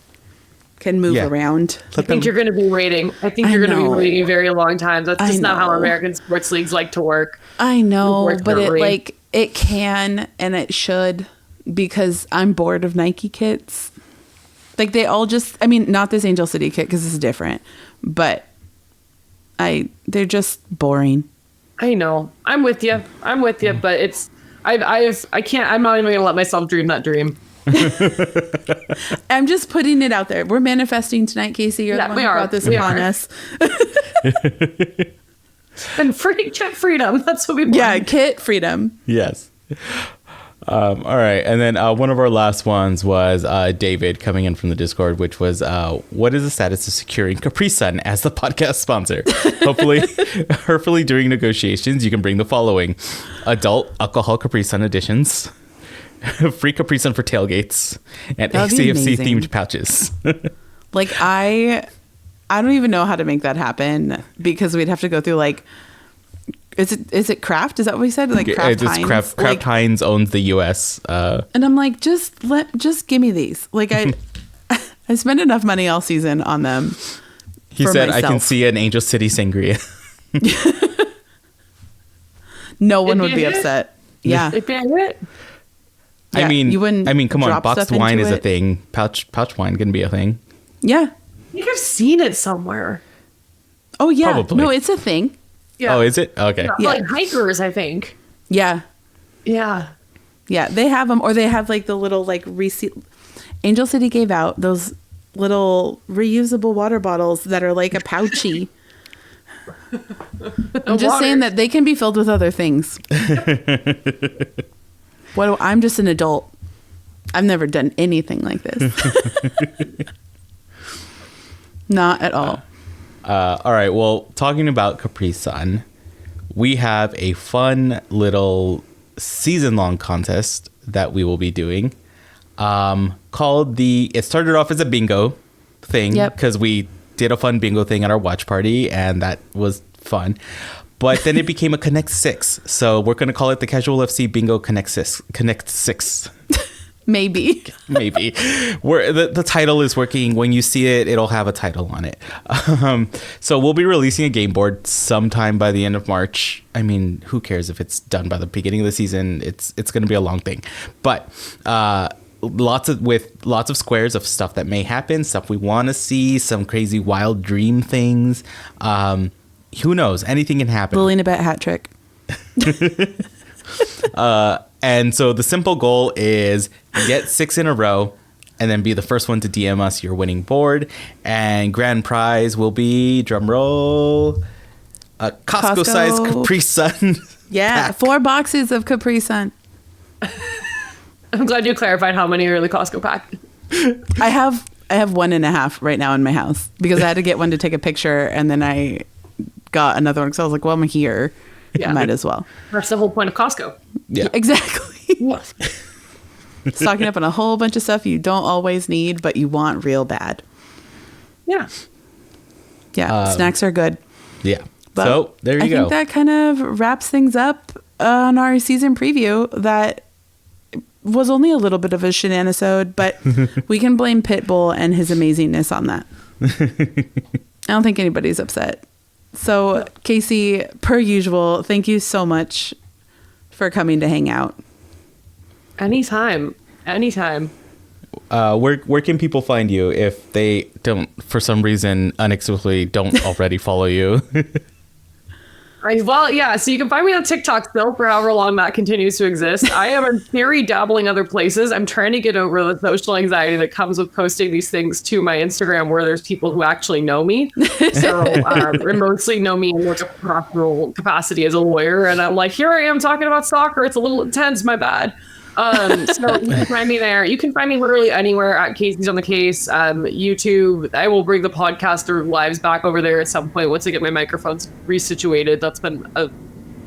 move around. I think you're going to be waiting. I think you're going to be waiting a very long time. That's just not how American sports leagues like to work. I know, but it can and it should because I'm bored of Nike kits. Like they all just, I mean, not this Angel City kit because it's different, but they're just boring. I know. I'm with you, but it's, I can't, I'm not even going to let myself dream that dream. I'm just putting it out there. We're manifesting tonight, Casey. You're the one who brought this upon us. And kit freedom. That's what we want. Yeah, kit freedom. Yes. All right. And then one of our last ones was David coming in from the Discord, which was, what is the status of securing Capri Sun as the podcast sponsor? Hopefully during negotiations, you can bring the following: adult alcohol Capri Sun editions, free Capri Sun for tailgates, and ACFC themed pouches. Like I don't even know how to make that happen because we'd have to go through like, is it Kraft? Is that what we said? Like Kraft Heinz? Kraft Heinz owns the US. And I'm like, just give me these. Like I spend enough money all season on them. He said, myself. I can see an Angel City sangria. No one would be upset. Yeah. I mean, come on, boxed wine is a thing. Pouch wine can be a thing. Yeah. I think I've seen it somewhere. Oh yeah. Probably. No, it's a thing. Yeah. Oh, is it? Okay. Yeah. Like hikers, I think. Yeah. Yeah. Yeah, they have them, or they have like the little like Angel City gave out those little reusable water bottles that are like a pouchy. I'm just saying that they can be filled with other things. I'm just an adult. I've never done anything like this. Not at all. All right. Well, talking about Capri Sun, we have a fun little season-long contest that we will be doing called it started off as a bingo thing because we did a fun bingo thing at our watch party, and that was fun. But then it became a Connect 6. So we're going to call it the Casual FC Bingo Connect 6. Maybe. The title is working. When you see it, it'll have a title on it. So we'll be releasing a game board sometime by the end of March. I mean, who cares if it's done by the beginning of the season? It's going to be a long thing. But lots of squares of stuff that may happen, stuff we want to see, some crazy wild dream things. Who knows? Anything can happen. Lilina bet hat trick. And so the simple goal is get 6 in a row and then be the first one to DM us your winning board. And grand prize will be, drum roll, a Costco-sized Capri Sun. Yeah, pack. 4 boxes of Capri Sun. I'm glad you clarified how many are in the Costco pack. I have 1.5 right now in my house because I had to get one to take a picture, and then I got another one because I was like, well, I'm here. Yeah. Might as well. That's the whole point of Costco. Yeah. Exactly. Stocking up on a whole bunch of stuff you don't always need, but you want real bad. Yeah. Yeah. Snacks are good. Yeah. But so there you go. I think that kind of wraps things up on our season preview. That was only a little bit of a shenanisode, but we can blame Pitbull and his amazingness on that. I don't think anybody's upset. So, Casey, per usual, thank you so much for coming to hang out. Anytime. Where can people find you if they don't, for some reason, inexplicably don't already follow you? Well, yeah, so you can find me on TikTok still for however long that continues to exist. I am in theory dabbling other places. I'm trying to get over the social anxiety that comes with posting these things to my Instagram where there's people who actually know me. So, or mostly know me in like a professional capacity as a lawyer. And I'm like, here I am talking about soccer. It's a little intense, my bad. So you can find me there. You can find me literally anywhere at Casey's on the Case. YouTube. I will bring the podcaster lives back over there at some point once I get my microphones resituated. That's been a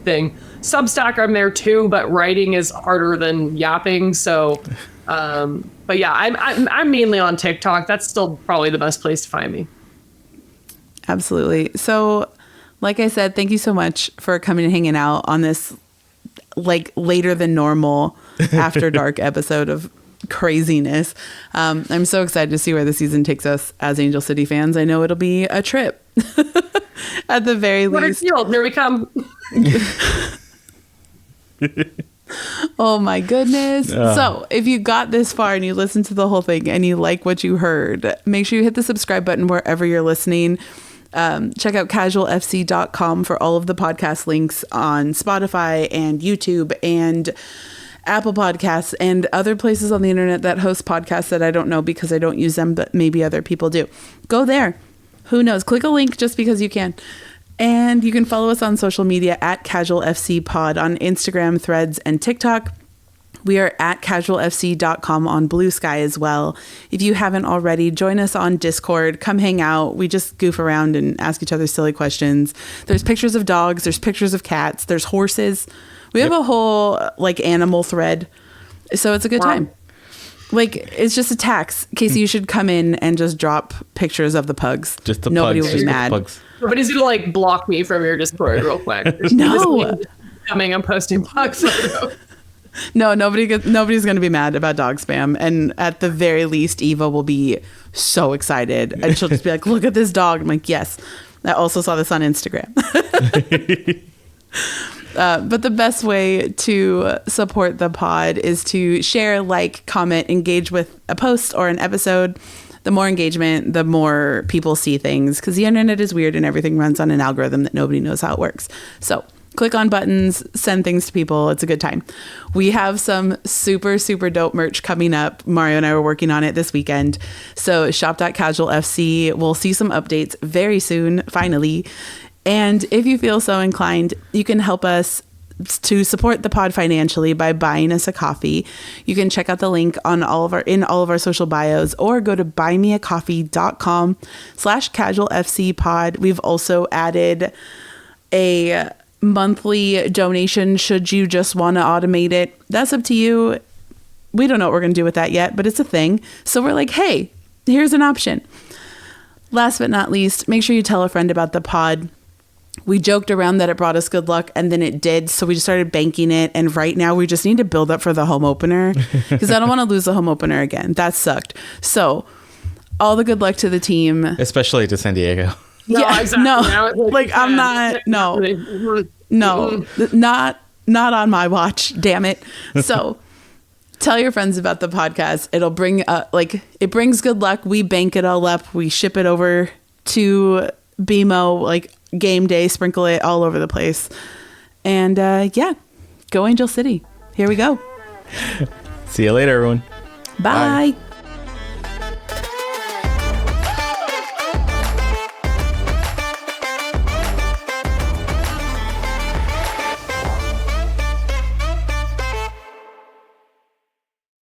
thing. Substack, I'm there too, but writing is harder than yapping. So, but yeah, I'm mainly on TikTok. That's still probably the best place to find me. Absolutely. So, like I said, thank you so much for coming and hanging out on this like later than normal after dark episode of craziness. I'm so excited to see where the season takes us as Angel City fans. I know it'll be a trip at the very least. Field, here we come. Oh my goodness. So if you got this far and you listened to the whole thing and you like what you heard, make sure you hit the subscribe button wherever you're listening. Check out casualfc.com for all of the podcast links on Spotify and YouTube and Apple Podcasts and other places on the internet that host podcasts that I don't know because I don't use them, but maybe other people do. Go there. Who knows? Click a link just because you can. And you can follow us on social media at casualfcpod on Instagram, Threads, and TikTok. We are at casualfc.com on BLUESKY as well. If you haven't already, join us on Discord. Come hang out. We just goof around and ask each other silly questions. There's pictures of dogs. There's pictures of cats. There's horses. We have a whole like animal thread. So it's a good time. Like, it's just a tax. Casey, you should come in and just drop pictures of the pugs. Just the Nobody pugs. will be mad. Nobody's gonna like block me from your Discord real quick. No. I'm posting pug photos. No, nobody's going to be mad about dog spam. And at the very least, Eva will be so excited. And she'll just be like, look at this dog. I'm like, yes. I also saw this on Instagram. But the best way to support the pod is to share, like, comment, engage with a post or an episode. The more engagement, the more people see things. Because the internet is weird and everything runs on an algorithm that nobody knows how it works. So click on buttons, send things to people. It's a good time. We have some super, super dope merch coming up. Mario and I were working on it this weekend. So shop.casualfc. We'll see some updates very soon, finally. And if you feel so inclined, you can help us to support the pod financially by buying us a coffee. You can check out the link on all of our social bios, or go to buymeacoffee.com/casualfcpod. We've also added a monthly donation should you just want to automate it. That's up to you. We don't know what we're going to do with that yet, but it's a thing. So we're like, hey, here's an option. Last but not least, make sure you tell a friend about the pod. We joked around that it brought us good luck, and then it did. So we just started banking it. And right now we just need to build up for the home opener, because I don't want to lose the home opener again. That sucked. So all the good luck to the team. Especially to San Diego. No, Yeah, exactly. no, like I'm not, not on my watch. Damn it. So tell your friends about the podcast. It'll bring it brings good luck. We bank it all up. We ship it over to BMO, like game day, sprinkle it all over the place. And go Angel City. Here we go. See you later, everyone. Bye. Bye.